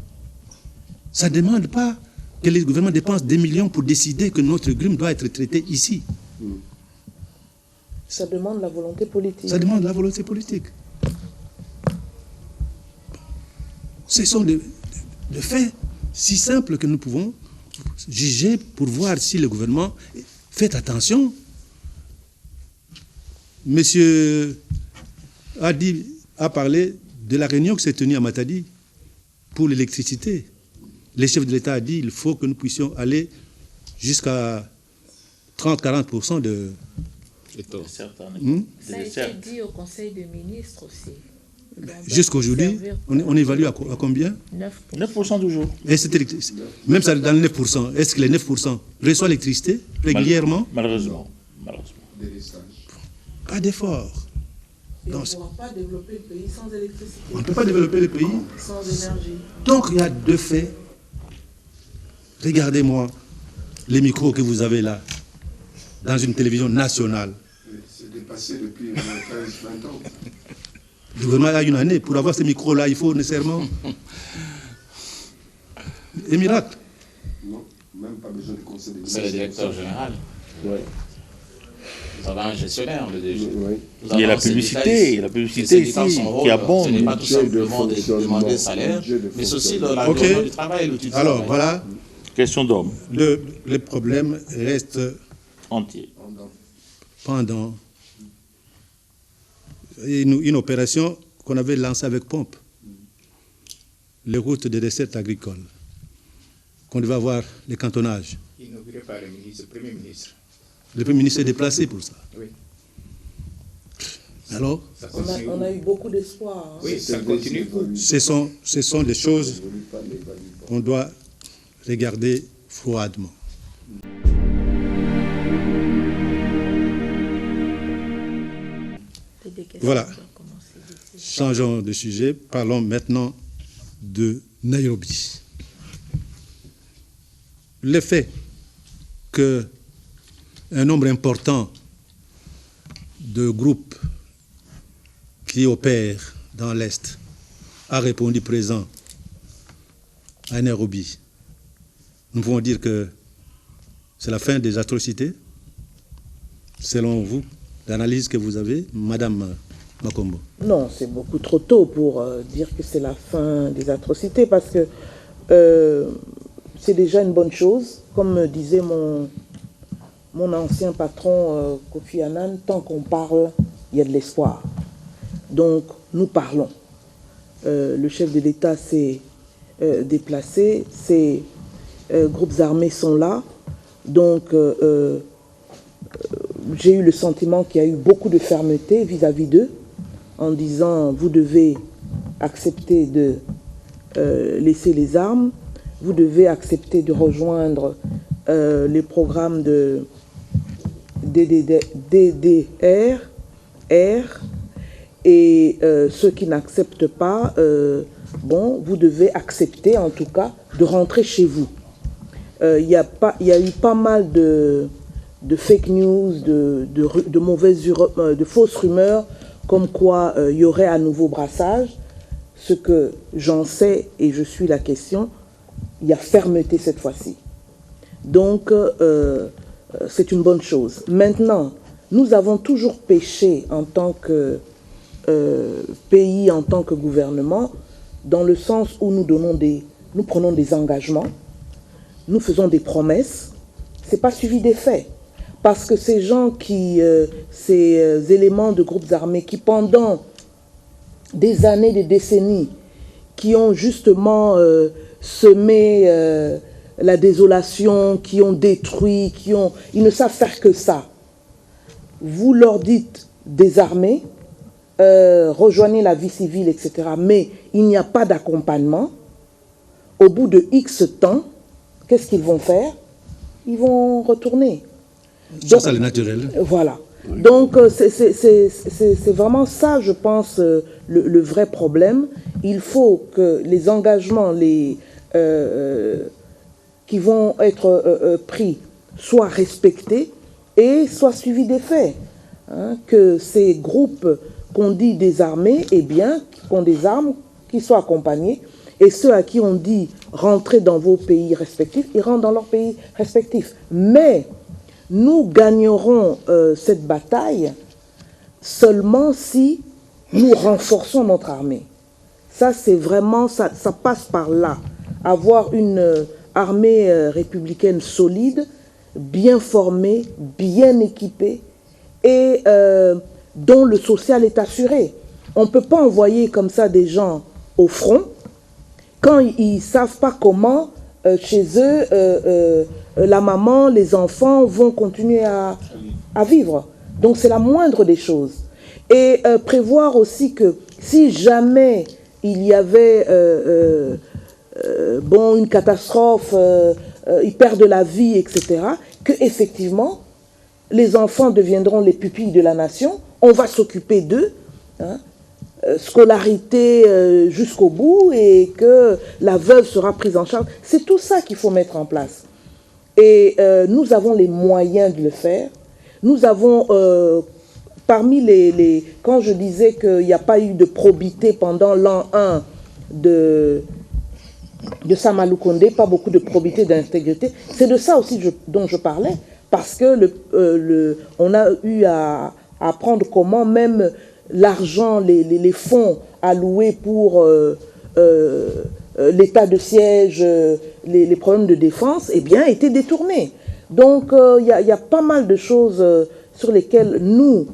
A: Ça ne demande pas que les gouvernements dépensent des millions pour décider que notre GRUM doit être traité ici.
C: Ça demande la volonté politique.
A: Ça demande la volonté politique. Ce sont des faits si simples que nous pouvons juger pour voir si le gouvernement... Faites attention. Monsieur a parlé de la réunion qui s'est tenue à Matadi pour l'électricité. Le chef de l'État a dit qu'il faut que nous puissions aller jusqu'à 30-40% de...
G: Ça a été dit au Conseil des ministres aussi.
A: Jusqu'aujourd'hui, on évalue à combien?
H: 9% toujours.
A: Et même ça, dans le 9%, est-ce que les 9% reçoivent l'électricité régulièrement?
H: Malheureusement.
A: Pas d'effort.
C: On ne pourra pas développer le pays sans électricité.
A: On ne peut pas développer le pays
C: sans énergie.
A: Donc il y a deux faits. Regardez-moi les micros que vous avez là, dans une télévision nationale.
D: C'est dépassé depuis 15-20 ans.
A: Le gouvernement a une année. Pour avoir ces micros-là, il faut nécessairement un miracle.
D: Même pas besoin de conseil de
E: C'est le directeur général.
D: Ouais.
E: Vous avez un gestionnaire, le DG.
D: Oui.
H: Il y a la publicité ici qui abonde.
E: Ce n'est pas tout simplement de
D: fonctionnement,
E: demander salaire, mais c'est aussi l'environnement
A: Ok.
E: du travail, l'outil du
A: Alors,
E: travail.
A: voilà,
H: Question d'homme.
A: le problème reste
H: Entier.
A: pendant une opération qu'on avait lancée avec pompe, les routes de recettes agricoles, qu'on devait avoir les cantonnages.
F: Inauguré par le ministre, le Premier ministre.
A: Le Premier ministre est déplacé pour ça.
F: Oui.
A: Alors,
F: Ça
C: On
F: continue.
C: a eu beaucoup d'espoir. Hein.
F: Oui, ça continue.
A: ce sont des choses qu'on doit regarder froidement. Voilà. Changeons de sujet. Parlons maintenant de Nairobi. Le fait qu'un nombre important de groupes qui opèrent dans l'Est a répondu présent à Nairobi, nous pouvons dire que c'est la fin des atrocités, selon vous, l'analyse que vous avez, Madame Makombo.
C: Non, c'est beaucoup trop tôt pour dire que c'est la fin des atrocités parce que c'est déjà une bonne chose. Comme me disait mon ancien patron Kofi Annan, tant qu'on parle, il y a de l'espoir. Donc, nous parlons. Le chef de l'État s'est déplacé, ces groupes armés sont là. Donc, j'ai eu le sentiment qu'il y a eu beaucoup de fermeté vis-à-vis d'eux, en disant, vous devez accepter de laisser les armes, vous devez accepter de rejoindre les programmes de DDR, et ceux qui n'acceptent pas, bon, vous devez accepter en tout cas de rentrer chez vous. Il y a eu pas mal de fake news, de mauvaises, de fausses rumeurs, comme quoi il y aurait à nouveau brassage. Ce que j'en sais, et je suis la question, il y a fermeté cette fois-ci. Donc, c'est une bonne chose. Maintenant, nous avons toujours péché en tant que pays, en tant que gouvernement, dans le sens où nous prenons des engagements, nous faisons des promesses, ce n'est pas suivi des faits. Parce que ces gens ces éléments de groupes armés qui pendant des années, des décennies, qui ont justement semé la désolation, qui ont détruit, ils ne savent faire que ça. Vous leur dites désarmer, rejoignez la vie civile, etc. Mais il n'y a pas d'accompagnement. Au bout de X temps, qu'est-ce qu'ils vont faire? Ils vont retourner.
A: Ça, c'est le naturel.
C: Voilà. Donc, c'est vraiment ça, je pense, le vrai problème. Il faut que les engagements qui vont être pris soient respectés et soient suivis des faits. Hein, que ces groupes qu'on dit désarmés, eh bien, qu'on des armes, qui soient accompagnés. Et ceux à qui on dit rentrez dans vos pays respectifs, ils rentrent dans leurs pays respectifs. Mais nous gagnerons cette bataille seulement si nous renforçons notre armée. Ça, c'est vraiment, ça passe par là. Avoir une armée républicaine solide, bien formée, bien équipée et dont le social est assuré. On ne peut pas envoyer comme ça des gens au front quand ils ne savent pas comment, chez eux, la maman, les enfants vont continuer à vivre. Donc c'est la moindre des choses. Et prévoir aussi que si jamais il y avait une catastrophe, ils perdent la vie, etc., que effectivement, les enfants deviendront les pupilles de la nation, on va s'occuper d'eux, hein, scolarité jusqu'au bout, et que la veuve sera prise en charge. C'est tout ça qu'il faut mettre en place. Et nous avons les moyens de le faire. Nous avons, parmi quand je disais qu'il n'y a pas eu de probité pendant l'an 1 de Sama Lukonde, pas beaucoup de probité, d'intégrité. C'est de ça aussi dont je parlais, parce que on a eu à apprendre comment même l'argent, les fonds alloués pour l'état de siège, les problèmes de défense, eh bien, étaient détournés. Donc, il y a pas mal de choses sur lesquelles nous,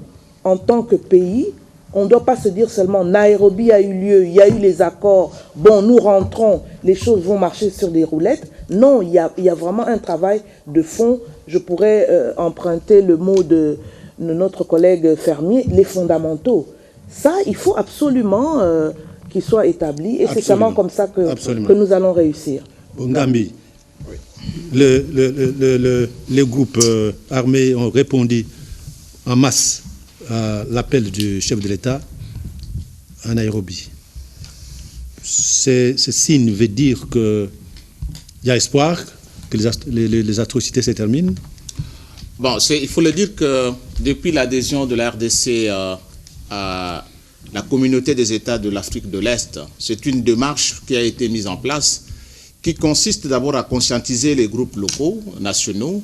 C: en tant que pays, on ne doit pas se dire seulement Nairobi a eu lieu, il y a eu les accords, bon, nous rentrons, les choses vont marcher sur des roulettes. Non, il y a vraiment un travail de fond. Je pourrais emprunter le mot de notre collègue Fermier, les fondamentaux. Ça, il faut absolument qu'ils soient établis et c'est seulement comme ça que nous allons réussir.
A: Ngambi, les groupes armés ont répondu en masse à l'appel du chef de l'État à Nairobi. Ce signe veut dire qu'il y a espoir que les atrocités se terminent.
E: Bon, il faut le dire que depuis l'adhésion de la RDC à la communauté des États de l'Afrique de l'Est, c'est une démarche qui a été mise en place qui consiste d'abord à conscientiser les groupes locaux, nationaux,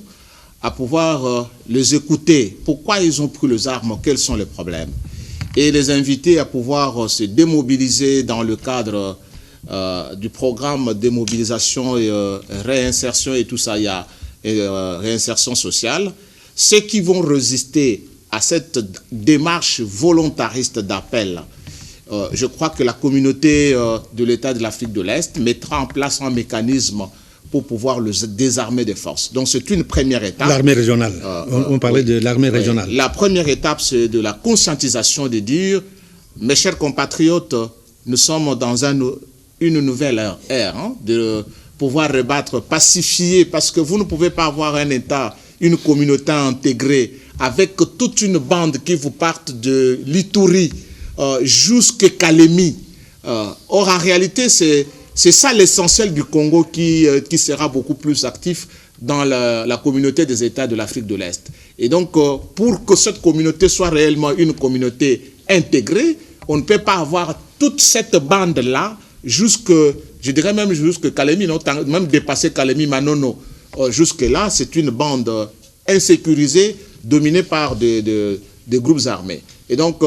E: à pouvoir les écouter, pourquoi ils ont pris les armes, quels sont les problèmes, et les inviter à pouvoir se démobiliser dans le cadre du programme démobilisation et réinsertion et tout ça, il y a réinsertion sociale. Ceux qui vont résister à cette démarche volontariste d'appel, je crois que la communauté de l'État de l'Afrique de l'Est mettra en place un mécanisme pour pouvoir le désarmer des forces. Donc c'est une première étape.
A: L'armée régionale. On parlait de l'armée régionale.
E: La première étape, c'est de la conscientisation de dire, mes chers compatriotes, nous sommes dans une nouvelle ère, hein, de pouvoir rebattre, pacifier, parce que vous ne pouvez pas avoir un État, une communauté intégrée, avec toute une bande qui vous parte de l'Ituri jusqu'à Kalemi. Or, en réalité, c'est ça l'essentiel du Congo qui sera beaucoup plus actif dans la communauté des États de l'Afrique de l'Est. Et donc, pour que cette communauté soit réellement une communauté intégrée, on ne peut pas avoir toute cette bande-là je dirais même jusque Kalemi, même dépasser Kalemi, Manono. Jusque-là, c'est une bande insécurisée, dominée par des groupes armés. Et donc,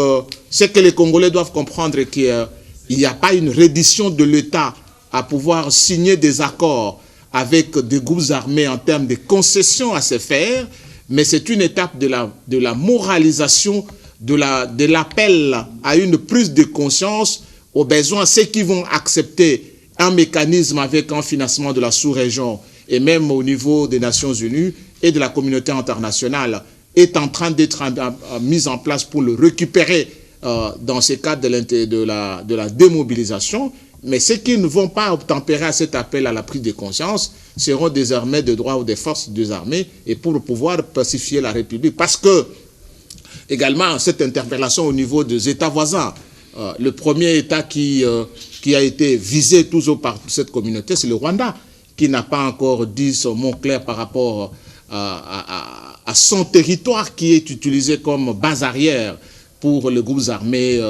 E: ce que les Congolais doivent comprendre, c'est qu'il n'y a pas une reddition de l'État à pouvoir signer des accords avec des groupes armés en termes de concessions à se faire, mais c'est une étape de la moralisation, de l'appel à une prise de conscience aux besoins, ceux qui vont accepter un mécanisme avec un financement de la sous-région et même au niveau des Nations Unies et de la communauté internationale est en train d'être mis en place pour le récupérer dans ce cadre de la démobilisation. Mais ceux qui ne vont pas obtempérer à cet appel à la prise de conscience seront des armées de droit ou des forces des armées et pour pouvoir pacifier la République. Parce que, également, cette interpellation au niveau des États voisins, le premier État qui a été visé toujours par cette communauté, c'est le Rwanda, qui n'a pas encore dit son mot clair par rapport à son territoire qui est utilisé comme base arrière pour les groupes armés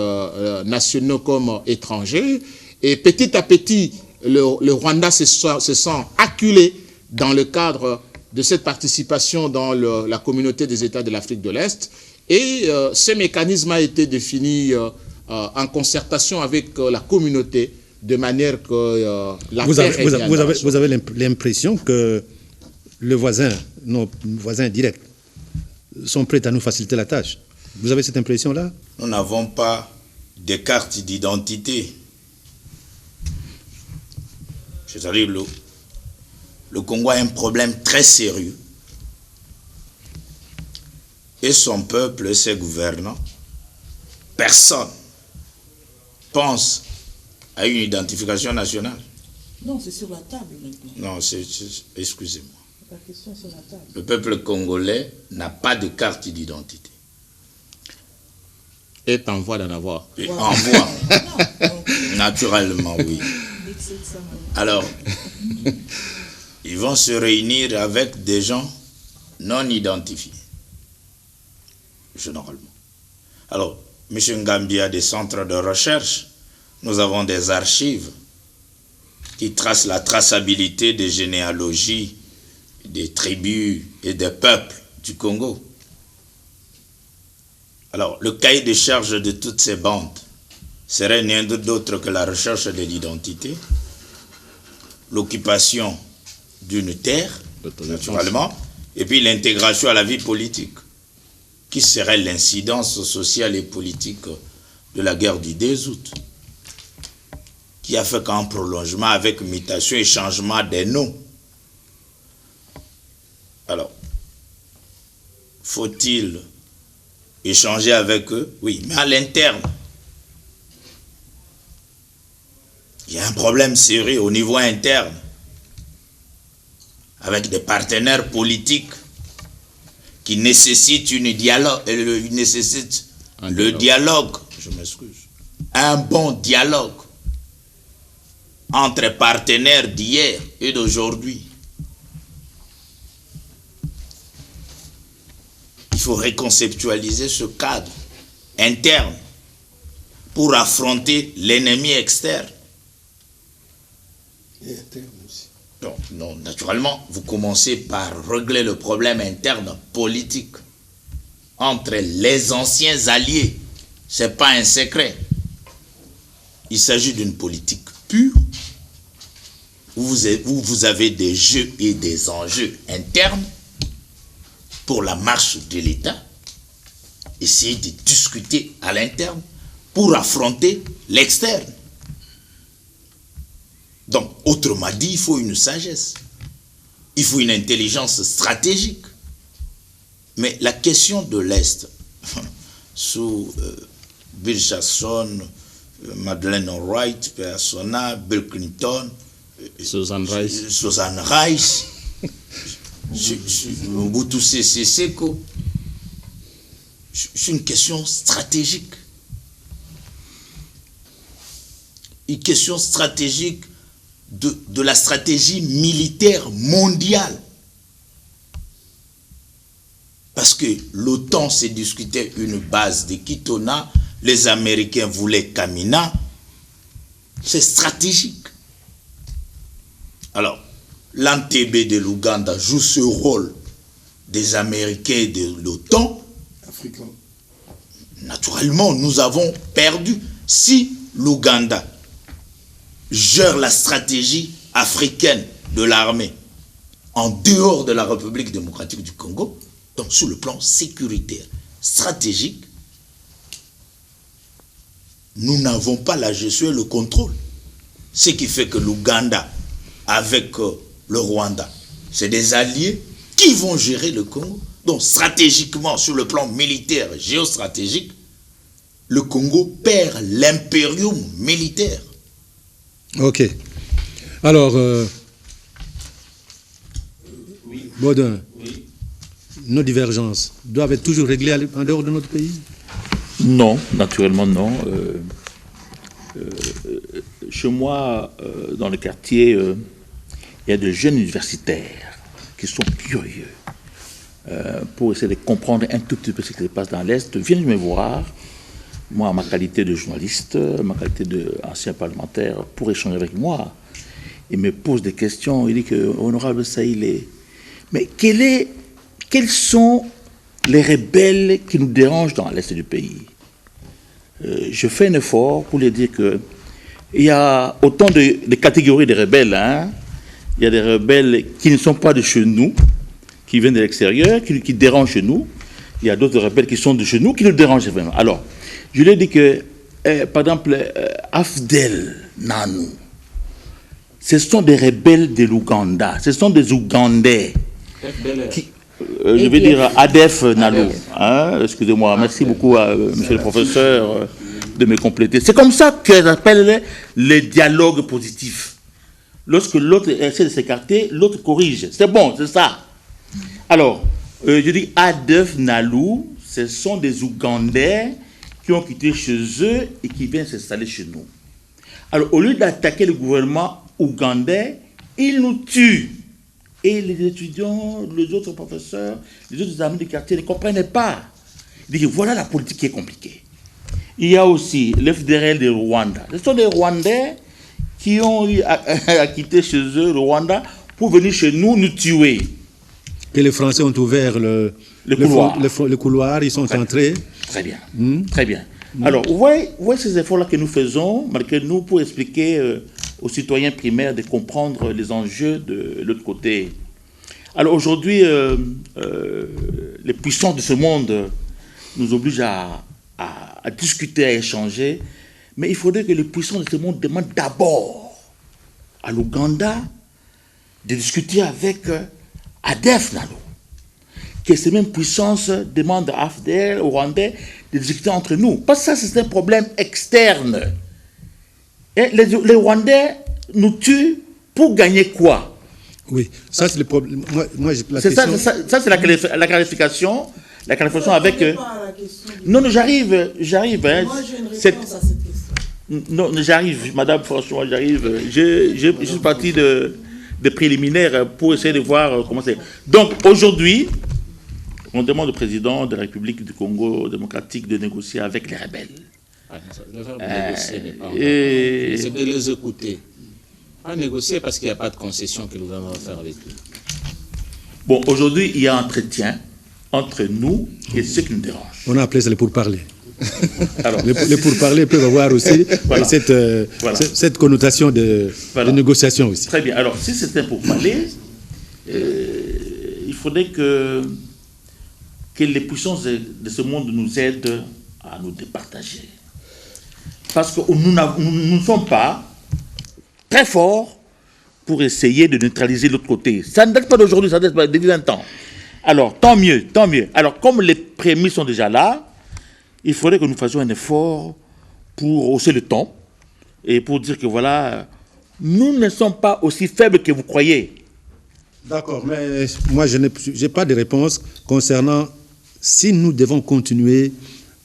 E: nationaux comme étrangers. Et petit à petit, le Rwanda se sent acculé dans le cadre de cette participation dans la communauté des États de l'Afrique de l'Est. Et ce mécanisme a été défini en concertation avec la communauté, de manière que la
A: vous avez l'impression que nos voisins directs sont prêts à nous faciliter la tâche. Vous avez cette impression-là?
B: Nous n'avons pas de carte d'identité. C'est-à-dire le Congo a un problème très sérieux. Et son peuple et ses gouvernants, personne pense à une identification nationale.
C: Non, c'est sur la table maintenant.
B: Non, excusez-moi.
C: La question est sur la table.
B: Le peuple congolais n'a pas de carte d'identité.
E: Est en voie d'en avoir.
B: En voie. Naturellement, oui. Alors, ils vont se réunir avec des gens non identifiés. Généralement. Alors, M. Ngambi a des centres de recherche. Nous avons des archives qui trace la traçabilité des généalogies des tribus et des peuples du Congo. Alors, le cahier de charge de toutes ces bandes serait rien d'autre que la recherche de l'identité, l'occupation d'une terre, naturellement, et puis l'intégration à la vie politique, qui serait l'incidence sociale et politique de la guerre du 2 août, qui a fait qu'en prolongement avec mutation et changement des noms. Alors, faut-il échanger avec eux? Oui, mais à l'interne, il y a un problème sérieux au niveau interne, avec des partenaires politiques qui nécessitent le dialogue, je m'excuse, un bon dialogue entre partenaires d'hier et d'aujourd'hui. Il faut reconceptualiser ce cadre interne pour affronter l'ennemi externe.
D: Et interne aussi.
B: Non, naturellement, vous commencez par régler le problème interne politique entre les anciens alliés. Ce n'est pas un secret. Il s'agit d'une politique pure où vous avez des jeux et des enjeux internes pour la marche de l'État. Essayez de discuter à l'interne pour affronter l'externe. Donc, autrement dit, il faut une sagesse. Il faut une intelligence stratégique. Mais la question de l'Est, sous Bill Jackson, Madeleine Albright, Persona, Bill Clinton,
A: Susan
B: Rice, Mobutu Sese Seko, c'est une question stratégique. Une question stratégique de la stratégie militaire mondiale. Parce que l'OTAN s'est discuté une base de Kitona, les Américains voulaient Kamina. C'est stratégique. Alors, l'Entebbe de l'Ouganda joue ce rôle des Américains et de l'OTAN.
D: Africain.
B: Naturellement, nous avons perdu. Si l'Ouganda gère la stratégie africaine de l'armée en dehors de la République démocratique du Congo, donc sur le plan sécuritaire, stratégique, nous n'avons pas la gestion et le contrôle. Ce qui fait que l'Ouganda, avec le Rwanda, c'est des alliés qui vont gérer le Congo. Donc stratégiquement, sur le plan militaire, géostratégique, le Congo perd l'impérium militaire.
A: Ok. Alors, Baudin,
H: Oui.
A: nos divergences doivent être toujours réglées en dehors de notre pays?
H: Non, naturellement non. Chez moi, dans le quartier, il y a de jeunes universitaires qui sont curieux pour essayer de comprendre un tout petit peu ce qui se passe dans l'Est. Viennent me voir, moi, en ma qualité de journaliste, ma qualité d'ancien parlementaire, pour échanger avec moi. Il me pose des questions. Il dit que, honorable Saïlé, mais quels sont les rebelles qui nous dérangent dans l'Est du pays? Je fais un effort pour lui dire que il y a autant de catégories de rebelles. Hein. Il y a des rebelles qui ne sont pas de chez nous, qui viennent de l'extérieur, qui dérangent chez nous. Il y a d'autres rebelles qui sont de chez nous, qui nous dérangent vraiment. Alors, je lui ai dit que, par exemple, Afdel Nanou, ce sont des rebelles de l'Ouganda, ce sont des Ougandais. Qui, je vais dire ADF Nalo. Hein, excusez-moi, merci beaucoup à monsieur le professeur de me compléter. C'est comme ça qu'ils appellent les dialogues positifs. Lorsque l'autre essaie de s'écarter, l'autre corrige. C'est bon, c'est ça. Alors, je dis ADF Nalo, ce sont des Ougandais qui ont quitté chez eux et qui viennent s'installer chez nous. Alors, au lieu d'attaquer le gouvernement ougandais, ils nous tuent. Et les étudiants, les autres professeurs, les autres amis du quartier ne comprenaient pas. Ils disent, voilà la politique qui est compliquée. Il y a aussi l'FDLR de Rwanda. Ce sont des Rwandais qui ont eu à quitter chez eux le Rwanda pour venir chez nous nous tuer.
A: Que les Français ont ouvert le couloir, ils sont entrés.
H: Très bien, très bien. Alors, vous voyez ces efforts-là que nous faisons, malgré nous, pour expliquer aux citoyens primaires de comprendre les enjeux de l'autre côté. Alors aujourd'hui, les puissances de ce monde nous obligent à discuter, à échanger, mais il faudrait que les puissances de ce monde demandent d'abord à l'Ouganda de discuter avec ADF Nalo. Que ces mêmes puissances demandent à AFDL, aux Rwandais, de discuter entre nous. Parce que ça, c'est un problème externe. Et les Rwandais nous tuent pour gagner quoi?
A: Oui, ça c'est le problème. Moi j'ai
H: c'est ça, c'est la clarification. La clarification avec... Non, j'arrive.
C: Moi, j'ai une réponse à cette question.
H: Non, j'arrive, madame, franchement, j'arrive. Je suis parti de préliminaires pour essayer de voir comment c'est. Donc, aujourd'hui, on demande au président de la République du Congo démocratique de négocier avec les rebelles.
E: C'est de les écouter. Pas négocier parce qu'il n'y a pas de concession que nous allons faire avec eux.
H: Bon, aujourd'hui, il y a un entretien entre nous et ceux qui nous dérangent.
A: On a appelé ça les pourparlers. Alors, les pourparlers peuvent avoir aussi voilà. Cette connotation de négociation aussi.
H: Très bien. Alors, si c'était pour parler, il faudrait que les puissances de ce monde nous aident à nous départager. Parce que nous ne sommes pas très forts pour essayer de neutraliser l'autre côté. Ça ne date pas d'aujourd'hui, ça date depuis 20 ans. Alors, tant mieux, tant mieux. Alors, comme les prémices sont déjà là, il faudrait que nous fassions un effort pour hausser le ton et pour dire que voilà, nous ne sommes pas aussi faibles que vous croyez.
A: D'accord, mais moi je n'ai pas de réponse concernant si nous devons continuer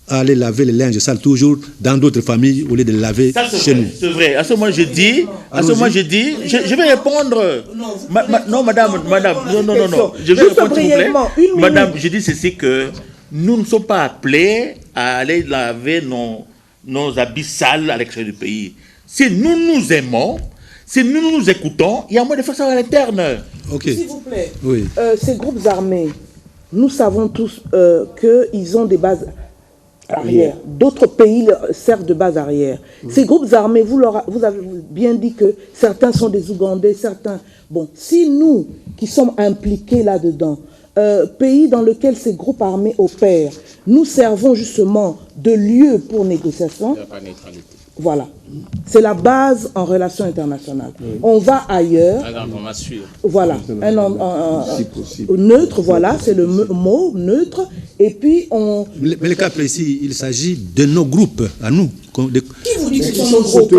A: à aller laver les linges sales toujours dans d'autres familles au lieu de laver chez nous.
H: C'est vrai. À ce moment, je dis, je vais répondre. Non, madame, non. Je vais répondre, s'il vous plaît. Madame, je dis ceci que nous ne sommes pas appelés à aller laver nos habits sales à l'extérieur du pays. Si nous nous aimons, si nous nous écoutons, il y a moyen de faire ça à l'interne.
A: Okay.
C: S'il vous plaît,
A: oui.
C: Ces groupes armés, nous savons tous qu'ils ont des bases arrière. D'autres pays servent de base arrière. Ces groupes armés, vous avez bien dit que certains sont des Ougandais, certains... Bon, si nous, qui sommes impliqués là-dedans, pays dans lequel ces groupes armés opèrent, nous servons justement de lieu pour négociation.
E: Il n'y a pas de neutralité.
C: Voilà. C'est la base en relations internationales. Oui. On va ailleurs. Voilà. Neutre, voilà, c'est le mot neutre. Et puis on...
A: Mais le cas précis, il s'agit de nos groupes, à nous.
C: Qui vous dit que ce sont nos groupes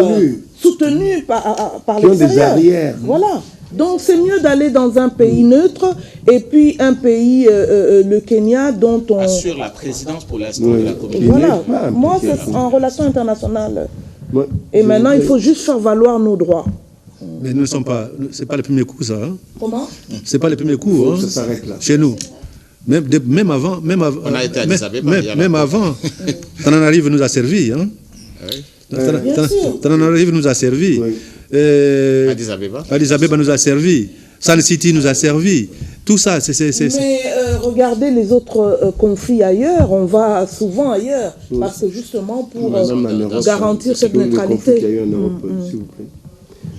C: soutenus par l'extérieur. Des arrières. Voilà. Donc c'est mieux d'aller dans un pays neutre et puis un pays, le Kenya, dont on...
E: assure la présidence pour l'instant de la communauté.
C: Voilà. Moi, c'est en relations internationales. Ouais. Et maintenant, il faut juste faire valoir nos droits.
A: Mais nous ne sommes pas... C'est pas le premier coup, ça. Hein?
C: Comment?
A: C'est pas le premier coup, hein,
D: ça s'arrête là.
A: Chez nous. Même avant...
E: On a été à Addis Abeba,
A: même avant, Tananarive nous a servi. Hein?
E: Oui.
A: Tananarive nous a servi. Oui. Addis Abeba nous a servi. Sun City nous a servi. Tout ça,
C: Mais regardez les autres conflits ailleurs. On va souvent ailleurs. Oui. Parce que justement, pour garantir cette neutralité.
D: Qu'il y a eu en Europe, s'il vous plaît.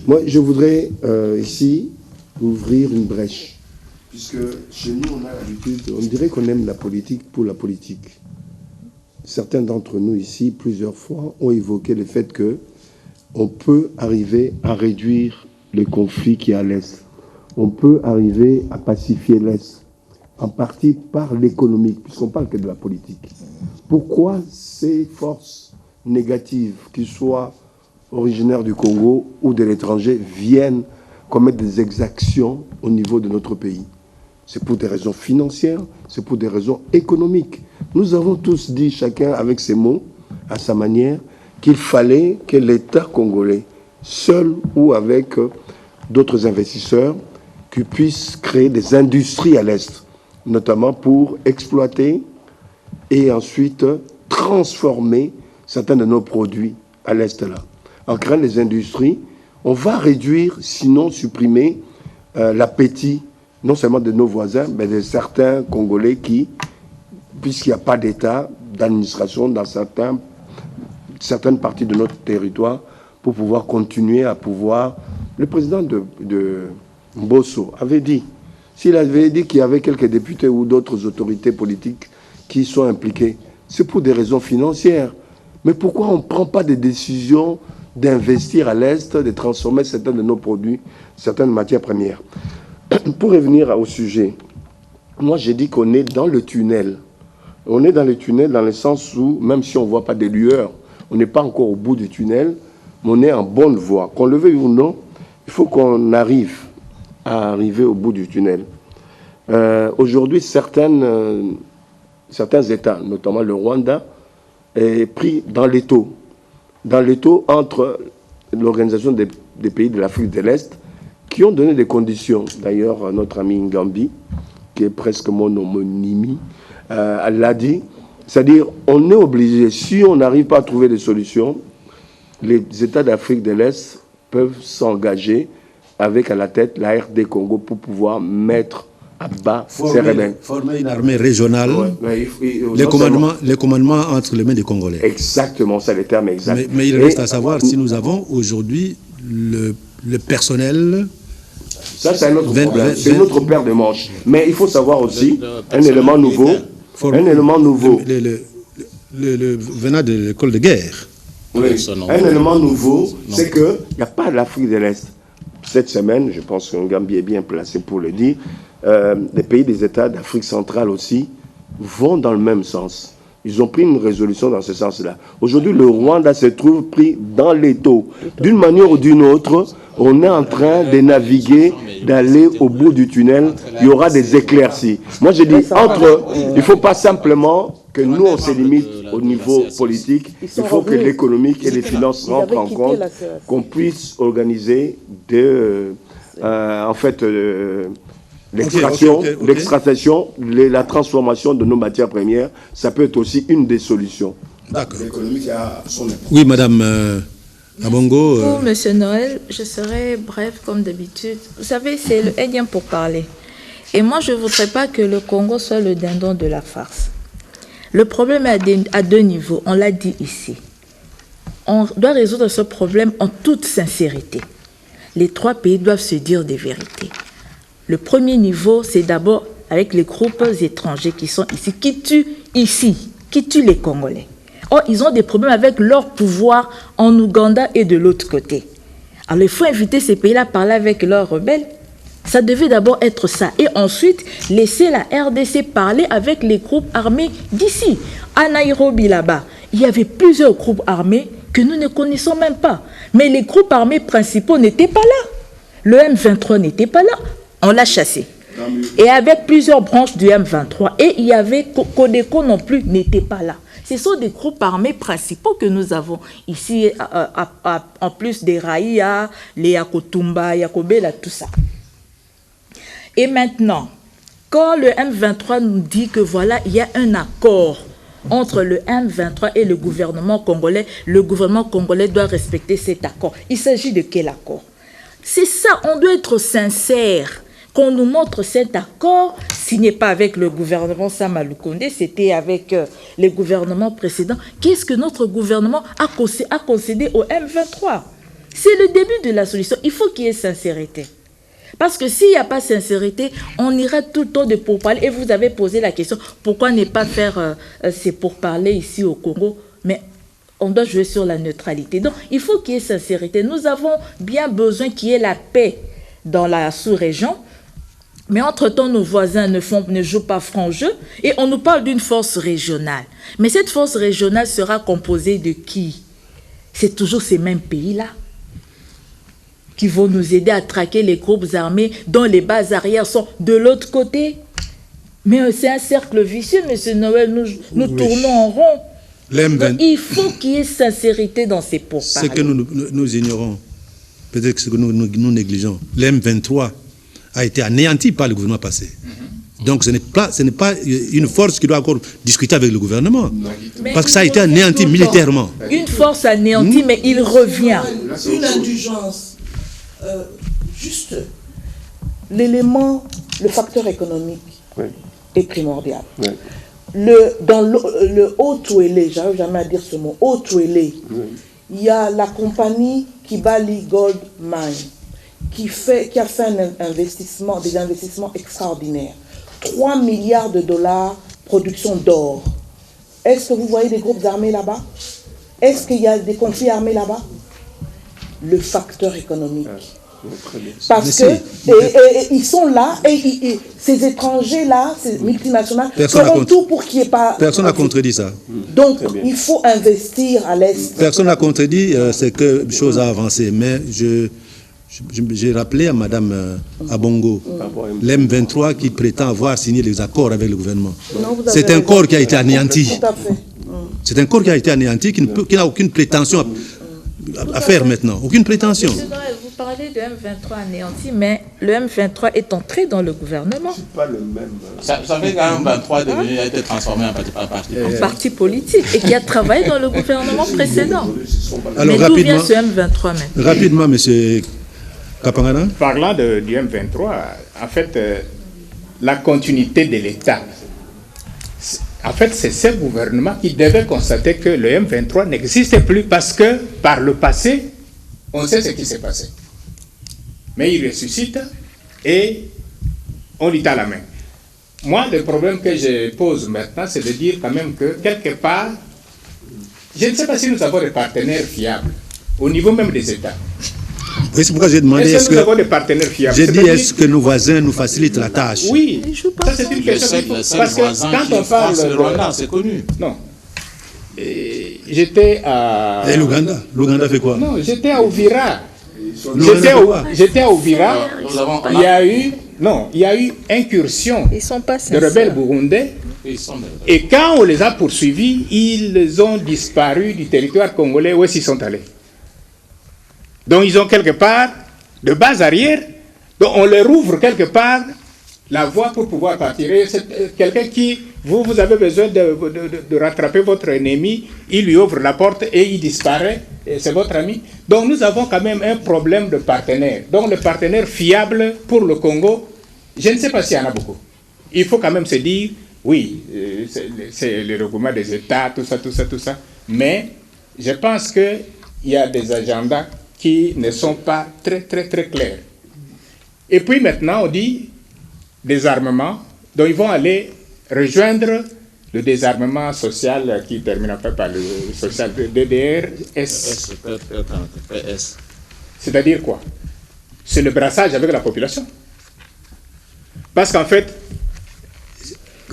D: Moi, je voudrais ici ouvrir une brèche. Puisque chez nous, on a l'habitude, on dirait qu'on aime la politique pour la politique. Certains d'entre nous ici, plusieurs fois, ont évoqué le fait que on peut arriver à réduire les conflits qui y a à l'Est. On peut arriver à pacifier l'Est, en partie par l'économique, puisqu'on parle que de la politique. Pourquoi ces forces négatives, qu'ils soient originaires du Congo ou de l'étranger, viennent commettre des exactions au niveau de notre pays? C'est pour des raisons financières, c'est pour des raisons économiques. Nous avons tous dit, chacun avec ses mots, à sa manière, qu'il fallait que l'État congolais, seul ou avec d'autres investisseurs, qui puissent créer des industries à l'Est, notamment pour exploiter et ensuite transformer certains de nos produits à l'Est là. En créant des industries, on va réduire, sinon supprimer l'appétit, non seulement de nos voisins, mais de certains Congolais qui, puisqu'il n'y a pas d'État, d'administration dans certaines parties de notre territoire, pour pouvoir continuer à pouvoir... Le président de Mbosso avait dit, s'il avait dit qu'il y avait quelques députés ou d'autres autorités politiques qui sont impliqués, c'est pour des raisons financières. Mais pourquoi on ne prend pas des décisions d'investir à l'Est, de transformer certains de nos produits, certaines matières premières? Pour revenir au sujet, moi j'ai dit qu'on est dans le tunnel. On est dans le tunnel dans le sens où, même si on ne voit pas des lueurs, on n'est pas encore au bout du tunnel, mais on est en bonne voie. Qu'on le veuille ou non, il faut qu'on arrive à arriver au bout du tunnel. Aujourd'hui, certains États, notamment le Rwanda, est pris dans l'étau entre l'organisation des pays de l'Afrique de l'Est, qui ont donné des conditions. D'ailleurs, notre ami Ngambi, qui est presque mon homonymie, l'a dit. C'est-à-dire, on est obligé, si on n'arrive pas à trouver des solutions, les États d'Afrique de l'Est peuvent s'engager avec à la tête la RD Congo pour pouvoir mettre à bas ces rebelles.
A: Former une armée régionale, les commandements entre les mains des Congolais.
D: Exactement, c'est le terme exact.
A: Mais il reste à savoir si nous avons aujourd'hui le personnel.
D: Ça, c'est un autre problème. C'est une autre paire de manches. Mais il faut savoir aussi un élément nouveau.
A: Le venant de l'école de guerre.
D: Oui. Un élément nouveau, c'est qu'il n'y a pas l'Afrique de l'Est. Cette semaine, je pense que Ngambi est bien placé pour le dire, les pays des États d'Afrique centrale aussi vont dans le même sens. Ils ont pris une résolution dans ce sens-là. Aujourd'hui, le Rwanda se trouve pris dans l'étau. D'une manière ou d'une autre, on est en train de naviguer, d'aller au bout du tunnel. Il y aura des éclaircies. Moi, je dis, il ne faut pas simplement que nous, on se limite au niveau politique. Il faut que l'économique et les finances rentrent en compte, qu'on puisse organiser l'extraction, la transformation de nos matières premières. Ça peut être aussi une des solutions.
A: D'accord. Oui, Madame Abongo.
G: Pour M. Noël, je serai bref comme d'habitude. Vous savez, c'est le énième pour parler. Et moi, je ne voudrais pas que le Congo soit le dindon de la farce. Le problème est à deux niveaux, on l'a dit ici. On doit résoudre ce problème en toute sincérité. Les trois pays doivent se dire des vérités. Le premier niveau, c'est d'abord avec les groupes étrangers qui sont ici, qui tuent les Congolais. Or, ils ont des problèmes avec leur pouvoir en Ouganda et de l'autre côté. Alors, il faut inviter ces pays-là à parler avec leurs rebelles. Ça devait d'abord être ça. Et ensuite, laisser la RDC parler avec les groupes armés d'ici. À Nairobi, là-bas, il y avait plusieurs groupes armés que nous ne connaissons même pas. Mais les groupes armés principaux n'étaient pas là. Le M23 n'était pas là. On l'a chassé. Et avec plusieurs branches du M23. Et il y avait Codeco non plus, n'était pas là. Ce sont des groupes armés principaux que nous avons ici, en plus des Raïa, les Yakotumba, Yakobela, tout ça. Et maintenant, quand le M23 nous dit que voilà, il y a un accord entre le M23 et le gouvernement congolais doit respecter cet accord. Il s'agit de quel accord? C'est ça, on doit être sincère. Qu'on nous montre cet accord, signé pas avec le gouvernement Sama Lukonde, c'était avec les gouvernements précédents. Qu'est-ce que notre gouvernement a concédé au M23? C'est le début de la solution. Il faut qu'il y ait sincérité. Parce que s'il n'y a pas sincérité, on ira tout le temps de pourparler. Et vous avez posé la question, pourquoi ne pas faire ces pourparlers ici au Congo? Mais on doit jouer sur la neutralité. Donc, il faut qu'il y ait sincérité. Nous avons bien besoin qu'il y ait la paix dans la sous-région. Mais entre-temps, nos voisins ne jouent pas franc jeu et on nous parle d'une force régionale. Mais cette force régionale sera composée de qui? C'est toujours ces mêmes pays-là qui vont nous aider à traquer les groupes armés dont les bases arrières sont de l'autre côté. Mais c'est un cercle vicieux, M. Noël, nous tournons en rond. Donc, il faut qu'il y ait sincérité dans ces pourparlers.
A: Ce que nous ignorons, peut-être ce que nous négligeons, l'M23 a été anéanti par le gouvernement passé. Donc ce n'est pas une force qui doit encore discuter avec le gouvernement. Parce que ça a été anéanti militairement.
G: Une force anéantie, mais il revient.
C: Une indulgence. Juste, l'élément, le facteur économique est primordial. Dans le Haut-Touélé, j'arrive jamais à dire ce mot, Haut-Touélé, il y a la compagnie Kibali Gold Mine qui a fait des investissements extraordinaires. 3 milliards de dollars, production d'or. Est-ce que vous voyez des groupes armés là-bas? Est-ce qu'il y a des conflits armés là-bas? Le facteur économique. Parce que ils sont là et ces étrangers-là, ces multinationales, feront tout pour qu'il n'y ait pas...
A: Personne n'a contredit ça.
C: Donc, il faut investir à l'Est.
A: Personne n'a contredit, c'est que chose a avancé. Mais j'ai rappelé à Mme Abongo, l'M23 qui prétend avoir signé les accords avec le gouvernement. C'est un corps qui a été anéanti.
C: Tout à fait.
A: C'est un corps qui a été anéanti, qui n'a aucune prétention à faire maintenant. Aucune prétention.
G: Monsieur Noël, vous parlez de M23 anéanti, mais le M23 est entré dans le gouvernement.
D: C'est pas le même.
E: Ça fait qu'un M23 a été transformé en
G: parti politique et qui a travaillé dans le gouvernement précédent.
A: Alors,
G: mais d'où vient ce M23 maintenant?
A: Rapidement, monsieur Kapangana.
F: Parlant du M23, en fait, la continuité de l'État. En fait, c'est ce gouvernement qui devait constater que le M23 n'existait plus parce que, par le passé, on sait ce qui s'est passé. Mais il ressuscite et on lui tend la main. Moi, le problème que je pose maintenant, c'est de dire quand même que, quelque part, je ne sais pas si nous avons des partenaires fiables, au niveau même des États.
A: Oui, c'est pourquoi j'ai demandé
F: est-ce que nous avons des partenaires fiables?
A: J'ai dit, est-ce que nos voisins nous facilitent la tâche?
F: Oui, ça c'est une question. Parce que quand on parle de
E: Rwanda, c'est connu.
F: Non. J'étais à...
A: Et l'Ouganda? L'Ouganda fait quoi?
F: Non, j'étais à Ouvira. J'étais à Ouvira. Il y a eu incursion de rebelles burundais. Et quand on les a poursuivis, ils ont disparu du territoire congolais. Où est-ce qu'ils sont allés? Donc ils ont quelque part, de base arrière, donc on leur ouvre quelque part la voie pour pouvoir partir. C'est quelqu'un qui, vous avez besoin de rattraper votre ennemi, il lui ouvre la porte et il disparaît, et c'est votre ami. Donc nous avons quand même un problème de partenaires. Donc le partenaire fiable pour le Congo, je ne sais pas s'il y en a beaucoup. Il faut quand même se dire, oui, c'est le regroupement des États, tout ça. Mais je pense qu'il y a des agendas qui ne sont pas très clairs. Et puis maintenant, on dit désarmement, donc ils vont aller rejoindre le désarmement social qui termine par le social DDR-S. C'est-à-dire quoi? C'est le brassage avec la population. Parce qu'en fait,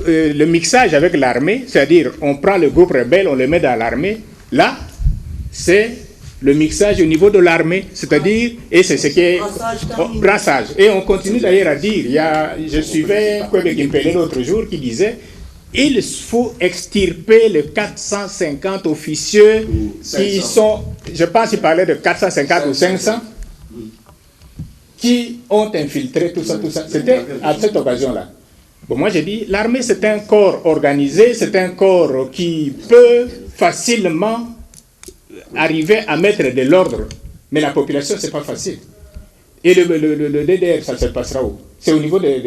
F: le mixage avec l'armée, c'est-à-dire on prend le groupe rebelle, on le met dans l'armée, là, c'est le mixage au niveau de l'armée, c'est-à-dire, et c'est ce qui est brassage. Et on continue d'ailleurs à dire, je suivais Kwebe Kimpele l'autre jour qui disait, il faut extirper les 450 officieux qui sont, je pense qu'il parlait de 450 ou 500, qui ont infiltré tout ça. C'était à cette occasion-là. Bon, moi j'ai dit, l'armée c'est un corps organisé, c'est un corps qui peut facilement arriver à mettre de l'ordre, mais la population, c'est pas facile. Et le DDR, ça se passera où? C'est au niveau des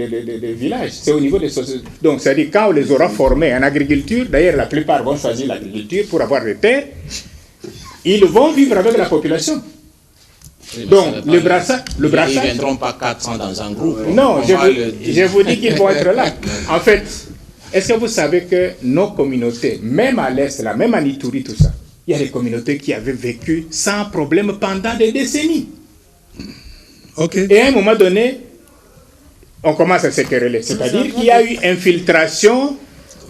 F: villages, c'est au niveau des sociétés. Donc, c'est-à-dire, quand on les aura formés en agriculture, d'ailleurs, la plupart vont choisir l'agriculture pour avoir des terres, ils vont vivre avec la population.
E: Oui,
F: donc, le brassage...
E: Ils ne viendront pas 400 dans un groupe.
F: Non, je vous dis qu'ils vont être là. En fait, est-ce que vous savez que nos communautés, même à l'Est, là, même à Ituri, tout ça, il y a des communautés qui avaient vécu sans problème pendant des décennies.
A: Okay.
F: Et à un moment donné, on commence à se quereller. C'est-à-dire qu'il y a eu infiltration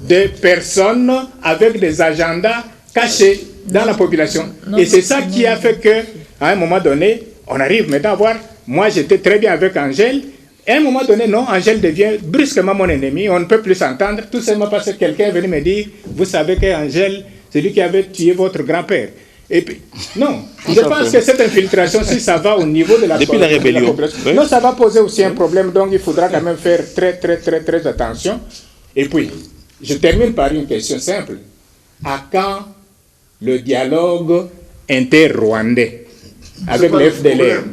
F: de personnes avec des agendas cachés dans la population. Et c'est ça qui a fait qu'à un moment donné, on arrive maintenant à voir, moi j'étais très bien avec Angèle, et à un moment donné, non, Angèle devient brusquement mon ennemi, on ne peut plus s'entendre, tout simplement parce que quelqu'un est venu me dire, vous savez qu'Angèle, c'est lui qui avait tué votre grand-père. Et puis, non, je pense que cette infiltration, si ça va au niveau de la
H: depuis la rébellion,
F: oui. Non, ça va poser aussi un problème, donc il faudra quand même faire très attention. Et puis, je termine par une question simple. À quand le dialogue inter-rwandais avec le FDLR?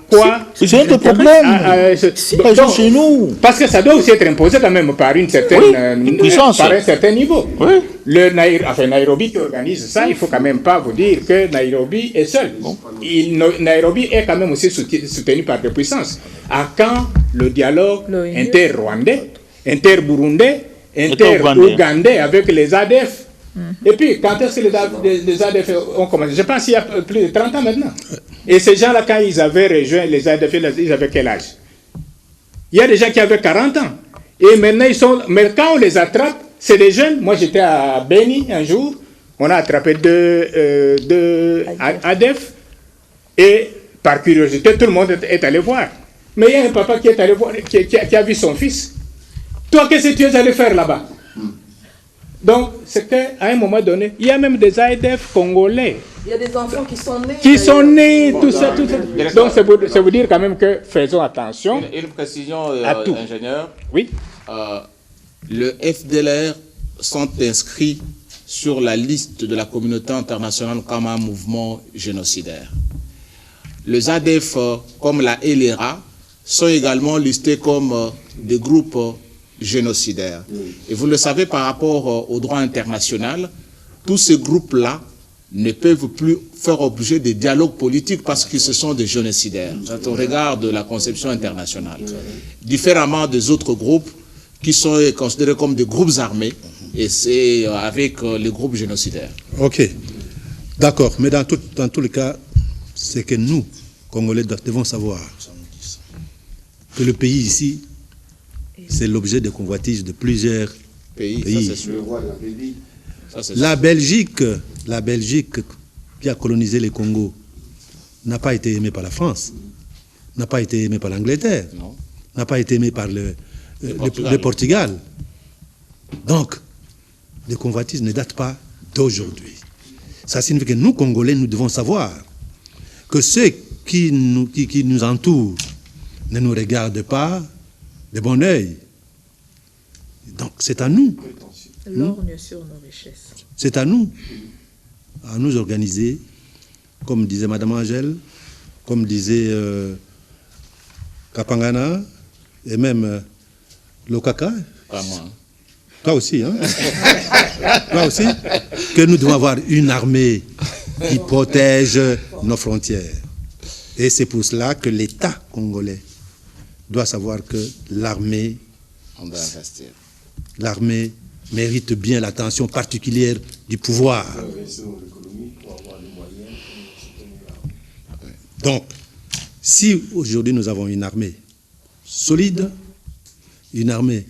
F: quoi?
H: C'est un problème. Chez nous.
F: Parce que ça doit aussi être imposé quand même par une certaine
H: puissance.
F: Par un certain niveau.
H: Oui.
F: Nairobi qui organise ça, il ne faut quand même pas vous dire que Nairobi est seul. Bon. Nairobi est quand même aussi soutenu par des puissances. À quand le dialogue inter-rwandais, inter-burundais, inter-ougandais avec les ADF? Et puis, quand est-ce que les ADF ont commencé? Je pense qu'il y a plus de 30 ans maintenant. Et ces gens-là, quand ils avaient rejoint les ADF, ils avaient quel âge? Il y a des gens qui avaient 40 ans. Et maintenant, mais quand on les attrape, c'est des jeunes. Moi, j'étais à Beni un jour. On a attrapé deux ADF. Et par curiosité, tout le monde est allé voir. Mais il y a un papa qui est allé voir, qui a vu son fils. Toi, qu'est-ce que tu es allé faire là-bas? Donc, c'est qu'à un moment donné, il y a même des ADF congolais.
C: Il y a des enfants qui sont nés.
F: Qui sont nés, tout ça. Donc, c'est vous dire quand même que faisons attention.
E: Une précision,
F: à tout.
E: ingénieur.
F: Oui.
E: Le FDLR sont inscrits sur la liste de la communauté internationale comme un mouvement génocidaire. Les ADF, comme la LRA, sont également listés comme des groupes génocidaires. Et vous le savez, par rapport au droit international, tous ces groupes-là ne peuvent plus faire objet de dialogues politiques parce que ce sont des génocidaires, quand on regarde la conception internationale. Différemment des autres groupes qui sont considérés comme des groupes armés, et c'est avec les groupes génocidaires.
A: Ok, d'accord, mais dans tous les cas, c'est que nous, Congolais, devons savoir que le pays ici, c'est l'objet de convoitises de plusieurs pays.
E: Ça, c'est sûr.
A: La Belgique qui a colonisé les Congo n'a pas été aimée par la France, n'a pas été aimée par l'Angleterre, n'a pas été aimée par le Portugal. Donc, les convoitises ne datent pas d'aujourd'hui. Ça signifie que nous, Congolais, nous devons savoir que ceux qui nous entourent ne nous regardent pas de bon oeil. Donc, c'est à nous.
G: Lorgne sur nos richesses.
A: C'est à nous organiser, comme disait Madame Angèle, comme disait Kapangana, et même Lokaka.
E: Pas moi.
A: Toi aussi, hein? Toi aussi, que nous devons avoir une armée qui protège nos frontières. Et c'est pour cela que l'État congolais doit savoir que l'armée mérite bien l'attention particulière du pouvoir. Donc, si aujourd'hui nous avons une armée solide, une armée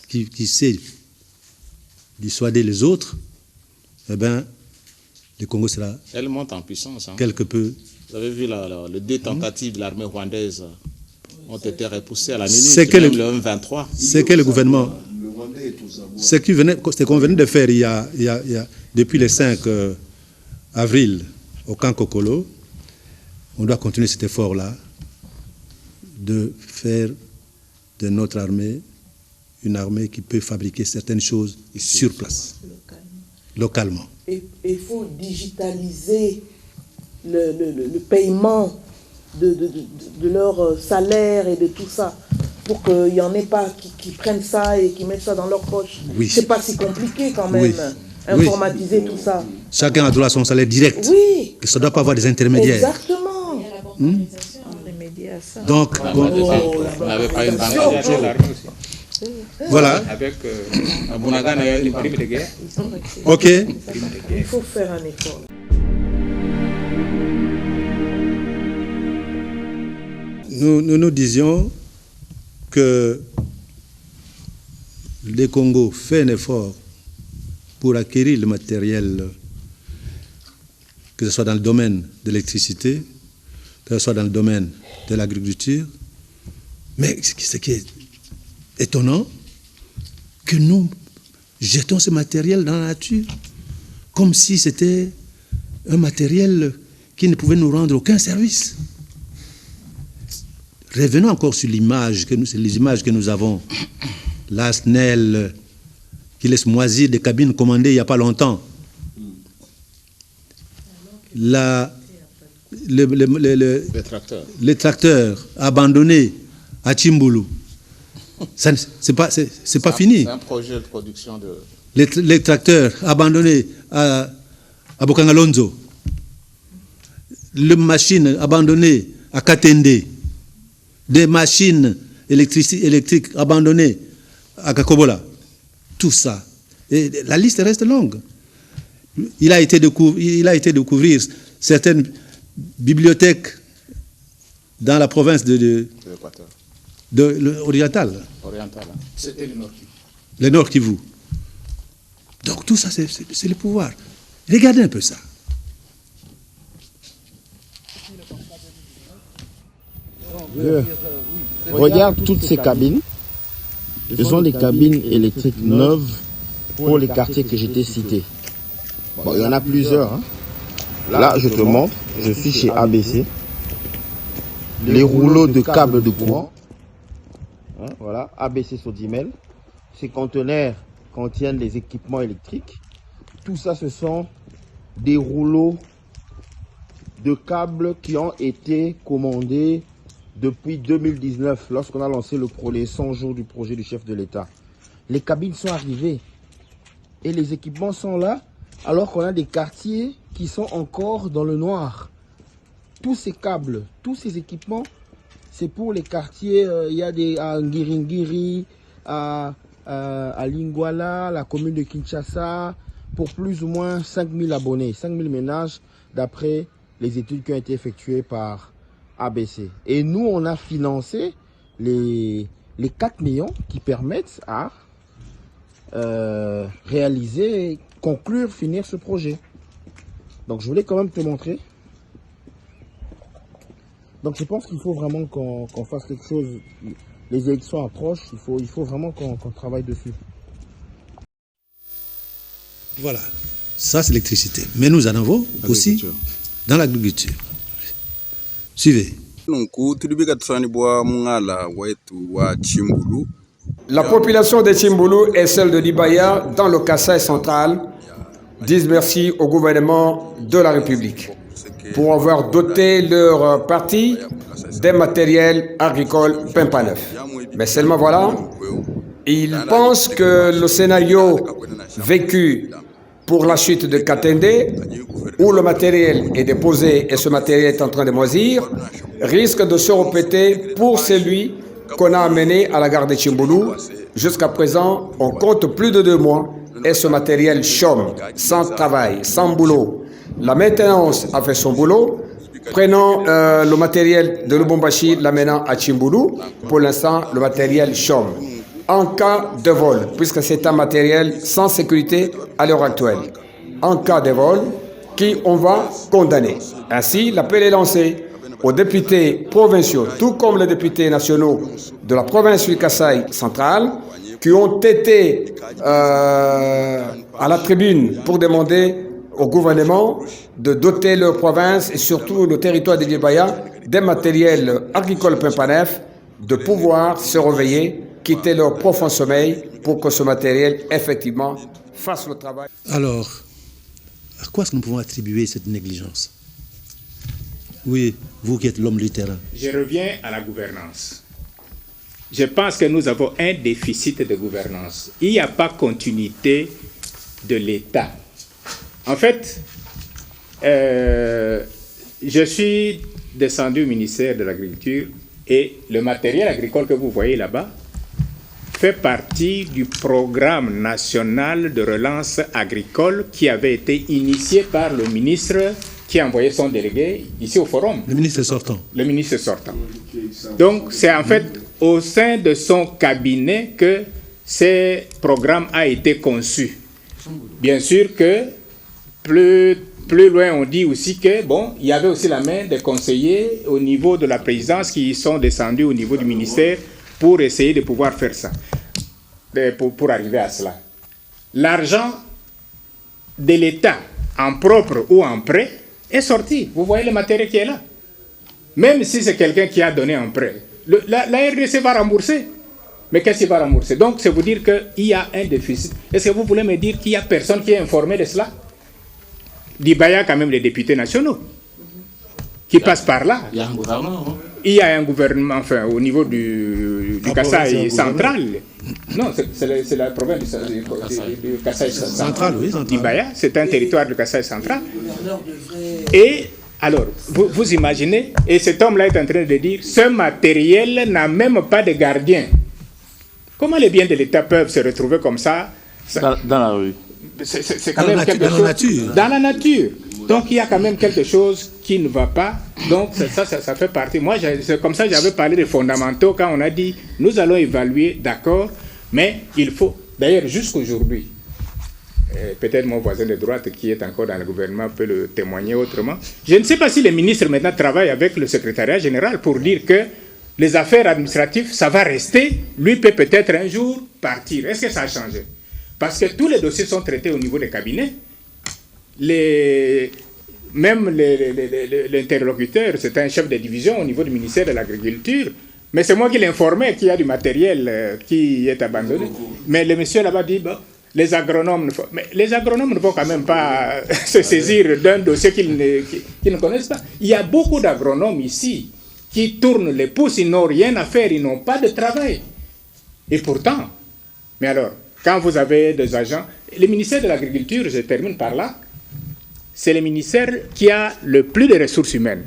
A: qui sait dissuader les autres, eh bien, le Congo sera...
E: Elle monte en puissance. Hein.
A: Quelque peu...
E: Vous avez vu les deux tentatives de l'armée rwandaise ont été repoussées à la minute,
A: c'est que
E: même le M23.
A: C'est que le gouvernement... Ce qu'on venait de faire depuis le 5 avril au camp Kokolo, on doit continuer cet effort-là de faire de notre armée une armée qui peut fabriquer certaines choses sur place, localement.
C: Et il faut digitaliser le paiement de leur salaire et de tout ça, pour qu'il n'y en ait pas qui prennent ça et qui mettent ça dans leur poche.
A: Oui.
C: C'est pas si compliqué quand même, informatiser tout ça.
A: Chacun a droit à son salaire direct.
C: Oui.
A: Que ça ne doit pas avoir des intermédiaires.
C: Exactement.
A: Donc,
E: on n'avait pas une banque.
A: Voilà.
F: Avec
E: une
F: prime de guerre.
A: Ok.
C: Il faut faire un effort.
A: Nous disions que le Congo fait un effort pour acquérir le matériel, que ce soit dans le domaine de l'électricité, que ce soit dans le domaine de l'agriculture. Mais ce qui est étonnant, que nous jetons ce matériel dans la nature, comme si c'était un matériel qui ne pouvait nous rendre aucun service. Revenons encore sur l'image, les images que nous avons. La SNEL qui laisse moisir des cabines commandées il n'y a pas longtemps. les tracteurs abandonnés à Tchimbulu. C'est pas fini.
E: C'est un projet de production de...
A: Les tracteurs abandonnés à Bokangalonzo. Les machines abandonnées à Katende. Des machines électriques abandonnées à Kakobola. Tout ça. Et la liste reste longue. Il a été découvrir certaines bibliothèques dans la province de l'Oriental.
E: C'était le Nord Kivu.
A: Le Nord Kivu. Donc tout ça, c'est le pouvoir. Regardez un peu ça.
I: Regarde toutes ces cabines. Ce sont des cabines électriques neuves pour les quartiers que j'étais cités. Bon, il y en a plusieurs. Hein. Là, je te montre. Je suis chez ABC. Les rouleaux de câbles de courant. Hein, voilà, ABC Sodimel. Ces conteneurs contiennent les équipements électriques. Tout ça, ce sont des rouleaux de câbles qui ont été commandés depuis 2019, lorsqu'on a lancé les 100 jours du projet du chef de l'État. Les cabines sont arrivées et les équipements sont là, alors qu'on a des quartiers qui sont encore dans le noir. Tous ces câbles, tous ces équipements, c'est pour les quartiers, il y a à Ngiringiri, à Lingwala, la commune de Kinshasa, pour plus ou moins 5000 abonnés, 5000 ménages, d'après les études qui ont été effectuées par ABC. Et nous, on a financé les 4 millions qui permettent à réaliser, conclure, finir ce projet. Donc je voulais quand même te montrer. Donc je pense qu'il faut vraiment qu'on fasse quelque chose. Les élections approchent, il faut vraiment qu'on travaille dessus.
A: Voilà, ça c'est l'électricité. Mais nous en avons aussi dans l'agriculture. Suivez.
J: La population de Tchimbulu et celle de Libaya dans le Kasaï central disent merci au gouvernement de la République pour avoir doté leur parti des matériels agricoles Pimpaneuf. Mais seulement voilà, ils pensent que le scénario vécu pour la chute de Katende, où le matériel est déposé et ce matériel est en train de moisir, risque de se répéter pour celui qu'on a amené à la gare de Tchimbulu. Jusqu'à présent, on compte plus de 2 mois et ce matériel chôme, sans travail, sans boulot. La maintenance a fait son boulot. Prenons le matériel de Lubumbashi, l'amenant à Tchimbulu. Pour l'instant, le matériel chôme. En cas de vol, puisque c'est un matériel sans sécurité à l'heure actuelle, en cas de vol, qui on va condamner. Ainsi, l'appel est lancé aux députés provinciaux, tout comme les députés nationaux de la province du Kasaï central, qui ont été à la tribune pour demander au gouvernement de doter leur province et surtout le territoire de Libaya des matériels agricoles Pimpaneuf, de pouvoir se réveiller, quitter leur profond sommeil pour que ce matériel, effectivement, fasse le travail.
A: Alors, à quoi est-ce que nous pouvons attribuer cette négligence? Oui, vous qui êtes l'homme du terrain.
F: Je reviens à la gouvernance. Je pense que nous avons un déficit de gouvernance. Il n'y a pas continuité de l'État. En fait, je suis descendu au ministère de l'Agriculture et le matériel agricole que vous voyez là-bas fait partie du programme national de relance agricole qui avait été initié par le ministre qui a envoyé son délégué ici au forum.
A: Le ministre sortant.
F: Le ministre sortant. Donc, c'est en fait au sein de son cabinet que ce programme a été conçu. Bien sûr que plus loin, on dit aussi que, bon, il y avait aussi la main des conseillers au niveau de la présidence qui sont descendus au niveau du ministère pour essayer de pouvoir faire ça, pour arriver à cela. L'argent de l'État, en propre ou en prêt, est sorti. Vous voyez le matériel qui est là. Même si c'est quelqu'un qui a donné un prêt, la RDC va rembourser. Mais qu'est-ce qu'il va rembourser? Donc, c'est vous dire qu'il y a un déficit. Est-ce que vous voulez me dire qu'il n'y a personne qui est informé de cela? Libaya, quand même, les députés nationaux. qui passe par là.
E: Il y a un gouvernement. Hein?
F: Il y a un gouvernement, enfin, au niveau du Kasaï central. Non, c'est la province du Kasaï central.
A: Oui,
F: d'Ibaya, c'est un territoire du Kasaï central. Et alors, vous imaginez, et cet homme-là est en train de dire, ce matériel n'a même pas de gardien. Comment les biens de l'État peuvent se retrouver comme ça?
H: Dans la rue.
F: C'est quand même quelque chose. Dans la nature. Donc il y a quand même quelque chose qui ne va pas. Donc ça fait partie. Moi, c'est comme ça que j'avais parlé des fondamentaux quand on a dit nous allons évaluer, d'accord, mais il faut. D'ailleurs, jusqu'aujourd'hui, peut-être mon voisin de droite qui est encore dans le gouvernement peut le témoigner autrement. Je ne sais pas si les ministres maintenant travaillent avec le secrétariat général pour dire que les affaires administratives, ça va rester. Lui peut peut-être un jour partir. Est-ce que ça a changé? Parce que tous les dossiers sont traités au niveau des cabinets. Même l'interlocuteur, c'est un chef de division au niveau du ministère de l'Agriculture. Mais c'est moi qui l'informais qu'il y a du matériel qui est abandonné. Mais le monsieur là-bas dit, bon, les agronomes ne vont quand même pas se saisir d'un dossier qu'ils ne connaissent pas. Il y a beaucoup d'agronomes ici qui tournent les pouces, ils n'ont rien à faire, ils n'ont pas de travail. Et pourtant, mais alors, quand vous avez des agents, le ministère de l'Agriculture, je termine par là, c'est le ministère qui a le plus de ressources humaines.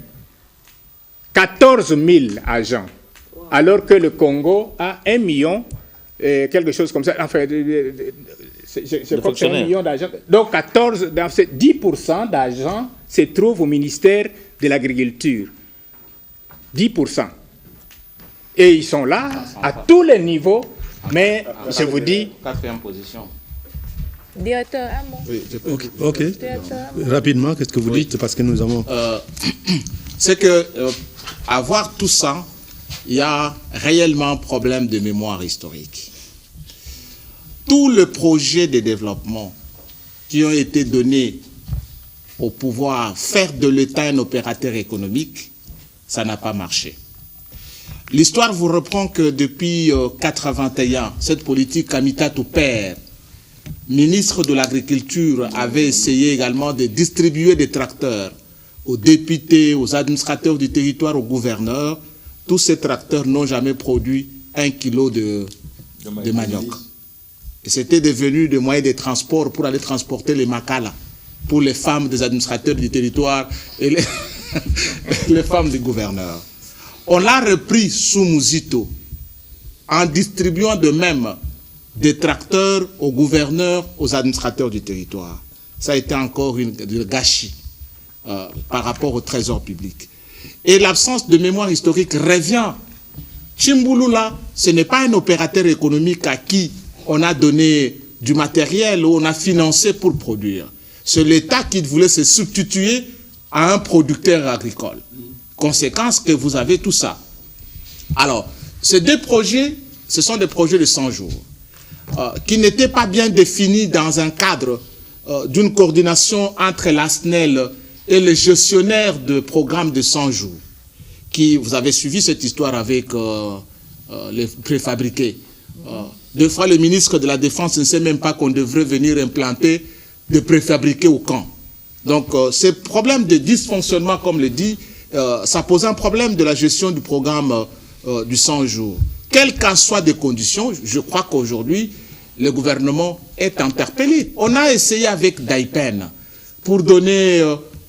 F: 14 000 agents, alors que le Congo a 1 million, quelque chose comme ça. Enfin, je crois que c'est 1 million d'agents. Donc, 10% d'agents se trouvent au ministère de l'Agriculture. 10%. Et ils sont là, à tous les niveaux, mais je vous dis...
E: 4e position.
G: Directeur, un mot.
A: Oui, ok. Rapidement, qu'est-ce que vous dites? Parce que nous avons...
E: C'est que, avoir tout ça, il y a réellement un problème de mémoire historique. Tous les projets de développement qui ont été donnés au pouvoir, faire de l'État un opérateur économique, ça n'a pas marché. L'histoire vous reprend que depuis 1981, cette politique Amita Père, ministre de l'Agriculture, avait essayé également de distribuer des tracteurs aux députés, aux administrateurs du territoire, aux gouverneurs. Tous ces tracteurs n'ont jamais produit 1 kilo de manioc. Et c'était devenu des moyens de transport pour aller transporter les makala pour les femmes des administrateurs du territoire et les femmes des gouverneurs. On l'a repris sous Mouzito en distribuant de même des tracteurs aux gouverneurs, aux administrateurs du territoire. Ça a été encore un gâchis par rapport au trésor public. Et l'absence de mémoire historique revient. Tchimbulu, là, ce n'est pas un opérateur économique à qui on a donné du matériel ou on a financé pour produire. C'est l'État qui voulait se substituer à un producteur agricole. Conséquence que vous avez tout ça. Alors, ces deux projets, ce sont des projets de 100 jours, qui n'étaient pas bien définis dans un cadre d'une coordination entre l'ASNEL et les gestionnaires de programmes de 100 jours. Vous avez suivi cette histoire avec les préfabriqués. 2 fois, le ministre de la Défense ne sait même pas qu'on devrait venir implanter des préfabriqués au camp. Donc, ces problèmes de dysfonctionnement, comme le dit, ça pose un problème de la gestion du programme du 100 jours. Quelles qu'en soient des conditions, je crois qu'aujourd'hui, le gouvernement est interpellé. On a essayé avec Daipen pour donner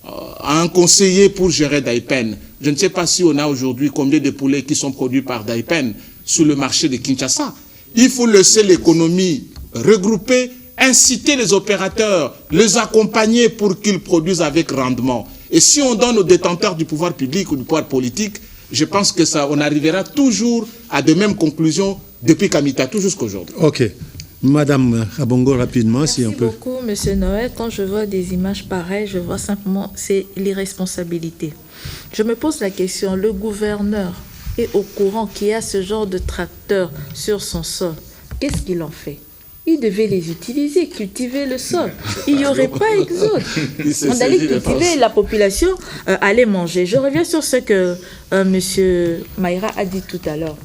E: à un conseiller pour gérer Daipen. Je ne sais pas si on a aujourd'hui combien de poulets qui sont produits par Daipen sur le marché de Kinshasa. Il faut laisser l'économie regrouper, inciter les opérateurs, les accompagner pour qu'ils produisent avec rendement. Et si on donne aux détenteurs du pouvoir public ou du pouvoir politique, je pense que ça, on arrivera toujours à de mêmes conclusions depuis Kamitatou jusqu'aujourd'hui.
A: Ok. Madame Abongo, rapidement,
G: Merci
A: si on peut.
G: Merci beaucoup, Monsieur Noël. Quand je vois des images pareilles, je vois simplement, c'est l'irresponsabilité. Je me pose la question, le gouverneur est au courant qu'il y a ce genre de tracteur sur son sol. Qu'est-ce qu'il en fait? Il devait les utiliser, cultiver le sol. Il n'y aurait pas exode. On allait cultiver, la population allait manger. Je reviens sur ce que M. Maïra a dit tout à l'heure.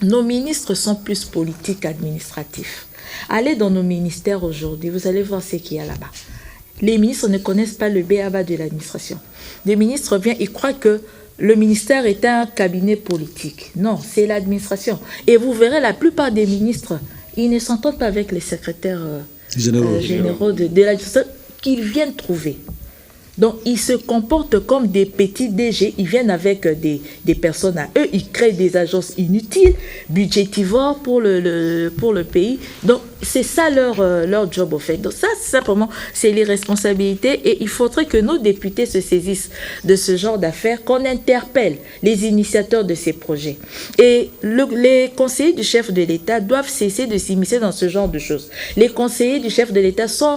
G: Nos ministres sont plus politiques qu'administratifs. Allez dans nos ministères aujourd'hui, vous allez voir ce qu'il y a là-bas. les ministres ne connaissent pas le b.a.-ba de l'administration. Le ministre vient, il croit que le ministère est un cabinet politique. Non, c'est l'administration. Et vous verrez, la plupart des ministres, ils ne s'entendent pas avec les secrétaires généraux de l'administration qu'ils viennent trouver. Donc, ils se comportent comme des petits DG. Ils viennent avec des personnes à eux. Ils créent des agences inutiles, budgétivores pour le pays. Donc, c'est ça leur job, au fait. Donc, ça, simplement, c'est l'irresponsabilité. Et il faudrait que nos députés se saisissent de ce genre d'affaires, qu'on interpelle les initiateurs de ces projets. Et les conseillers du chef de l'État doivent cesser de s'immiscer dans ce genre de choses. Les conseillers du chef de l'État sont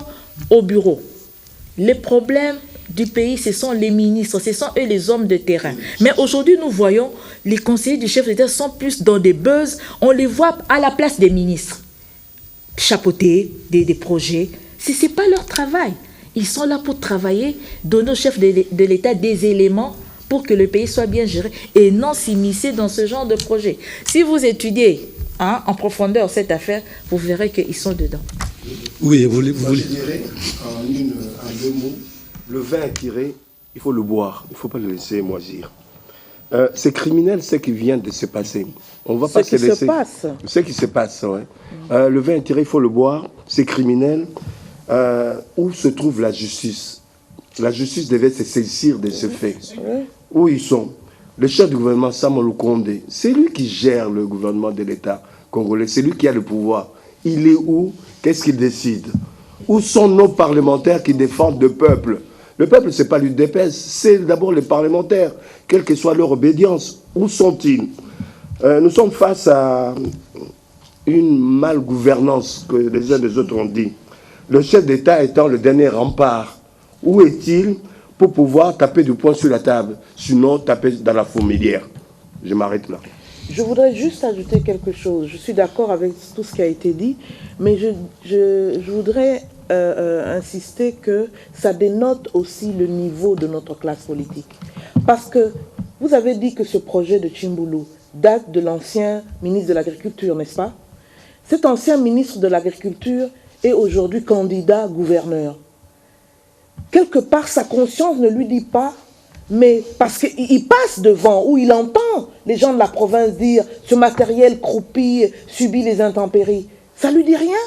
G: au bureau. Les problèmes du pays, ce sont les ministres, ce sont eux les hommes de terrain. Mais aujourd'hui, nous voyons, les conseillers du chef d'État sont plus dans des buzz, on les voit à la place des ministres, chapeauter des projets. Ce n'est pas leur travail. Ils sont là pour travailler, donner au chef de l'État des éléments pour que le pays soit bien géré et non s'immiscer dans ce genre de projet. Si vous étudiez en profondeur cette affaire, vous verrez qu'ils sont dedans.
A: Oui, vous
D: je dirais en deux mots, le vin est tiré, il faut le boire, il ne faut pas le laisser moisir. C'est criminel ce qui vient de se passer. On va pas se laisser. Ce qui se passe, ouais. Le vin est tiré, il faut le boire, c'est criminel. Où se trouve la justice? La justice devait se saisir de ce fait. Où ils sont? Le chef du gouvernement, Sama Lukonde, c'est lui qui gère le gouvernement de l'État congolais, c'est lui qui a le pouvoir. Il est où? Qu'est-ce qu'il décide? Où sont nos parlementaires qui défendent le peuple? Le peuple, ce n'est pas l'UDPS, c'est d'abord les parlementaires, quelle que soit leur obédience. Où sont-ils? Nous sommes face à une malgouvernance que les uns des autres ont dit. Le chef d'État étant le dernier rempart. Où est-il pour pouvoir taper du poing sur la table? Sinon, taper dans la fourmilière. Je m'arrête là.
C: Je voudrais juste ajouter quelque chose. Je suis d'accord avec tout ce qui a été dit, mais je voudrais insister que ça dénote aussi le niveau de notre classe politique. Parce que vous avez dit que ce projet de Tchimbulu date de l'ancien ministre de l'Agriculture, n'est-ce pas? Cet ancien ministre de l'Agriculture est aujourd'hui candidat gouverneur. Quelque part, sa conscience ne lui dit pas, mais parce qu'il passe devant, où il entend les gens de la province dire « ce matériel croupi subit les intempéries ». Ça ne lui dit rien.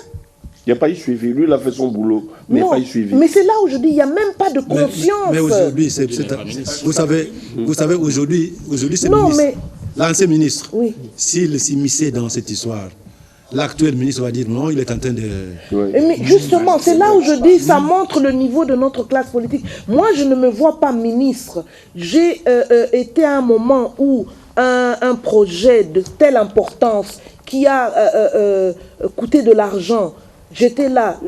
D: Il n'y a pas eu suivi. Lui, il a fait son boulot, mais il n'y a pas eu suivi.
C: Mais c'est là où je dis, il n'y a même pas de conscience.
A: Mais aujourd'hui, vous savez aujourd'hui c'est l'ancien ministre.
C: Oui.
A: S'il s'immisçait dans cette histoire, l'actuel ministre va dire non, il est en train de...
C: Oui. Mais justement, c'est là où je dis, ça montre le niveau de notre classe politique. Moi, je ne me vois pas ministre. J'ai été à un moment où un projet de telle importance qui a coûté de l'argent, j'étais là,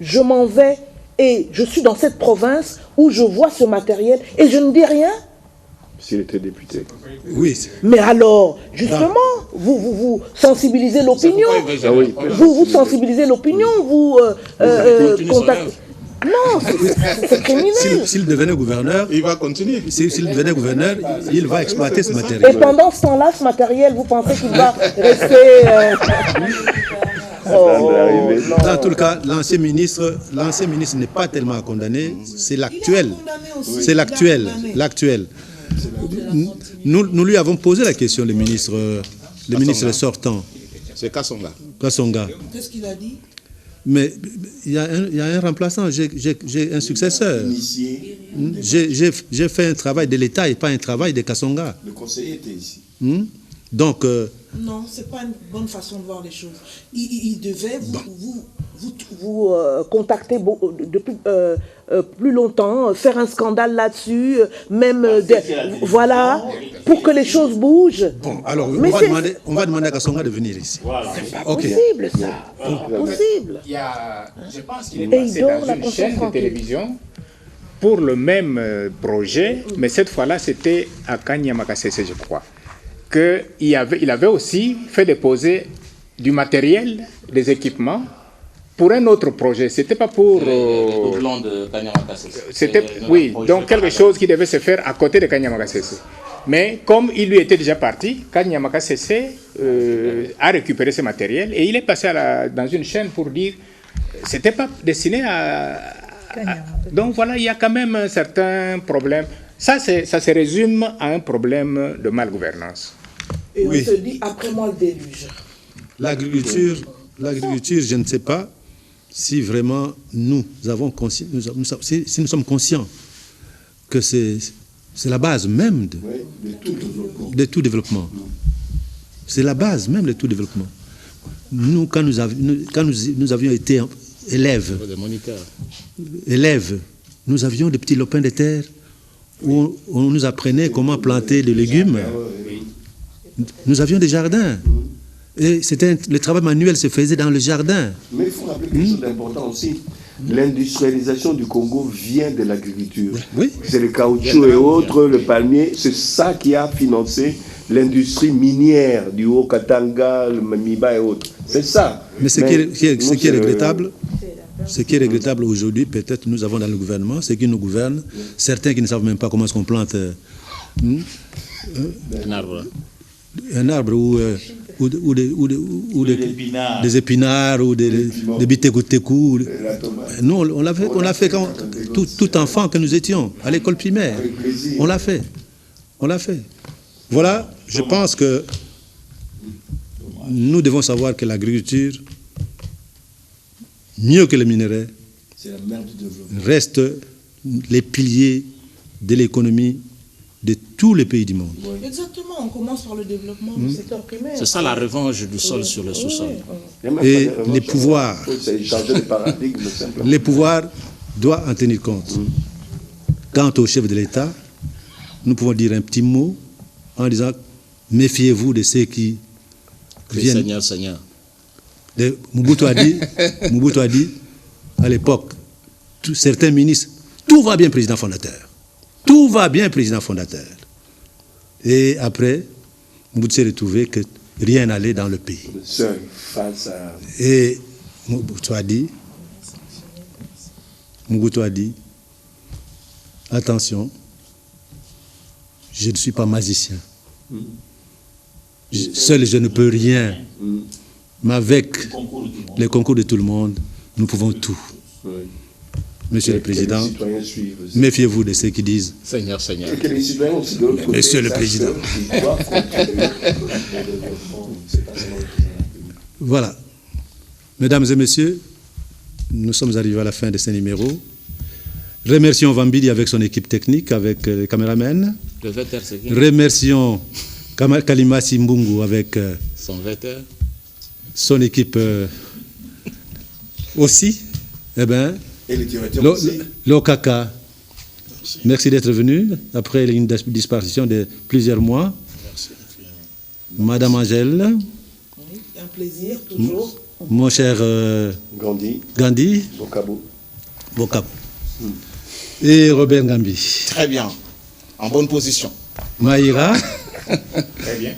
C: je m'en vais et je suis dans cette province où je vois ce matériel et je ne dis rien.
D: S'il était député.
A: Oui.
C: Mais alors, justement, vous sensibilisez l'opinion. Vous sensibilisez l'opinion, vous contactez. Non, c'est criminel.
A: S'il devenait gouverneur,
E: il va continuer.
A: S'il devenait gouverneur, il va exploiter ce matériel.
C: Et pendant ce temps-là, ce matériel, vous pensez qu'il va rester...
A: Dans tout le cas, l'ancien ministre n'est pas tellement condamné, c'est l'actuel. C'est l'actuel. Nous lui avons posé la question, le ministre sortant.
E: C'est Kassonga.
C: Qu'est-ce qu'il a dit?
A: Mais il y a un remplaçant, j'ai un successeur. J'ai fait un travail de l'État et pas un travail de Kassonga.
D: Le conseiller était ici.
A: Donc...
C: non, ce n'est pas une bonne façon de voir les choses. Il devait vous contacter depuis plus longtemps, faire un scandale là-dessus, même voilà, pour que les choses bougent.
A: Bon, alors on va demander à Kassonga de venir ici.
C: Voilà. C'est pas possible, ça. C'est pas possible.
F: Je pense qu'il est passé dans une chaîne de télévision pour le même projet, mais cette fois-là, c'était à Kanyamakasese, je crois. Il avait aussi fait déposer du matériel, des équipements, pour un autre projet. C'était pas pour...
B: Les doublons de Kanyamakasese.
F: Oui, donc quelque chose qui devait se faire à côté de Kanyamakasese. Mais comme il lui était déjà parti, Kanyamakasese a récupéré ce matériel et il est passé dans une chaîne pour dire c'était pas destiné à Donc voilà, il y a quand même un certain problème. Ça se résume à un problème de malgouvernance.
C: Et on se dit, après moi, le déluge.
A: L'agriculture, je ne sais pas si vraiment nous sommes conscients que c'est la base même de tout développement. C'est la base même de tout développement. Nous, quand nous avions été élèves, nous avions des petits lopins de terre où on nous apprenait comment planter des légumes. Nous avions des jardins. Et le travail manuel se faisait dans le jardin.
D: Mais il faut rappeler quelque chose d'important aussi. L'industrialisation du Congo vient de l'agriculture.
A: Oui.
D: C'est le caoutchouc et autres, le palmier. C'est ça qui a financé l'industrie minière du Haut-Katanga, le Mamiba et autres. C'est ça.
A: Mais ce qui est regrettable, aujourd'hui, peut-être nous avons dans le gouvernement, ceux qui nous gouvernent, certains qui ne savent même pas comment est-ce qu'on plante un arbre ou des épinards ou des bitékou. Nous, on l'a fait quand tout enfant que nous étions à l'école primaire. On l'a fait. Voilà, je pense que nous devons savoir que l'agriculture, mieux que le minerai, reste les piliers de l'économie de tous les pays du monde.
C: Exactement, on commence par le développement du secteur primaire.
E: C'est ça la revanche du sol sur le sous-sol.
A: Et les pouvoirs doivent en tenir compte. Quant au chef de l'État, nous pouvons dire un petit mot en disant méfiez-vous de ceux qui viennent.
E: Seigneur.
A: Mobutu a dit à l'époque, certains ministres, tout va bien, président fondateur. Tout va bien, président fondateur. Et après, Mobutu s'est retrouvé que rien n'allait dans le pays.
D: Seul face à...
A: Et Mobutu a dit, attention, je ne suis pas magicien. Seul je ne peux rien. Mais avec le concours de tout le monde, nous pouvons tout. Monsieur le Président, méfiez-vous de ceux qui disent
E: Seigneur.
D: Et que les citoyens aussi de l'autre côté,
A: Monsieur le Président. Voilà. Mesdames et messieurs, nous sommes arrivés à la fin de ce numéro. Remercions Vambidi avec son équipe technique, avec les caméramens. Remercions Kalima Simbungu avec son équipe aussi. Eh bien,
D: et le directeur aussi.
A: L'Okaka, merci d'être venu après une disparition de plusieurs mois. Madame Angèle.
C: Oui, un plaisir, toujours.
A: Mon cher Gandhi. Bokabo. Et Robert Ngambi.
E: Très bien. En bonne position.
A: Maïra.
F: Très bien.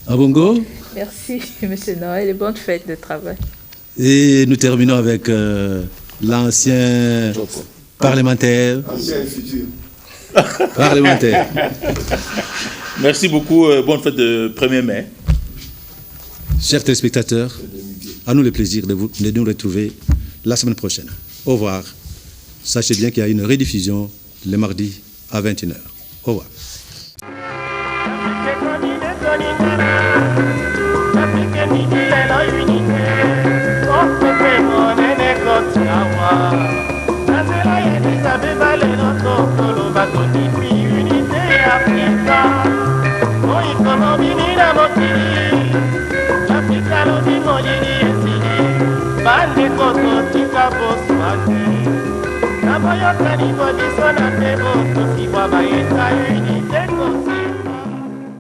A: Abongo.
G: Merci, M. Noël, et bonne fête de travail.
A: Et nous terminons avec l'ancien parlementaire.
D: Ancien et futur.
A: Parlementaire.
H: Merci beaucoup. Bonne fête de 1er mai.
A: Chers téléspectateurs, à nous le plaisir de nous retrouver la semaine prochaine. Au revoir. Sachez bien qu'il y a une rediffusion le mardi à 21h. Au revoir.
K: Naboyokani bodiso na tebo, tosibwa bayeta unité kosi.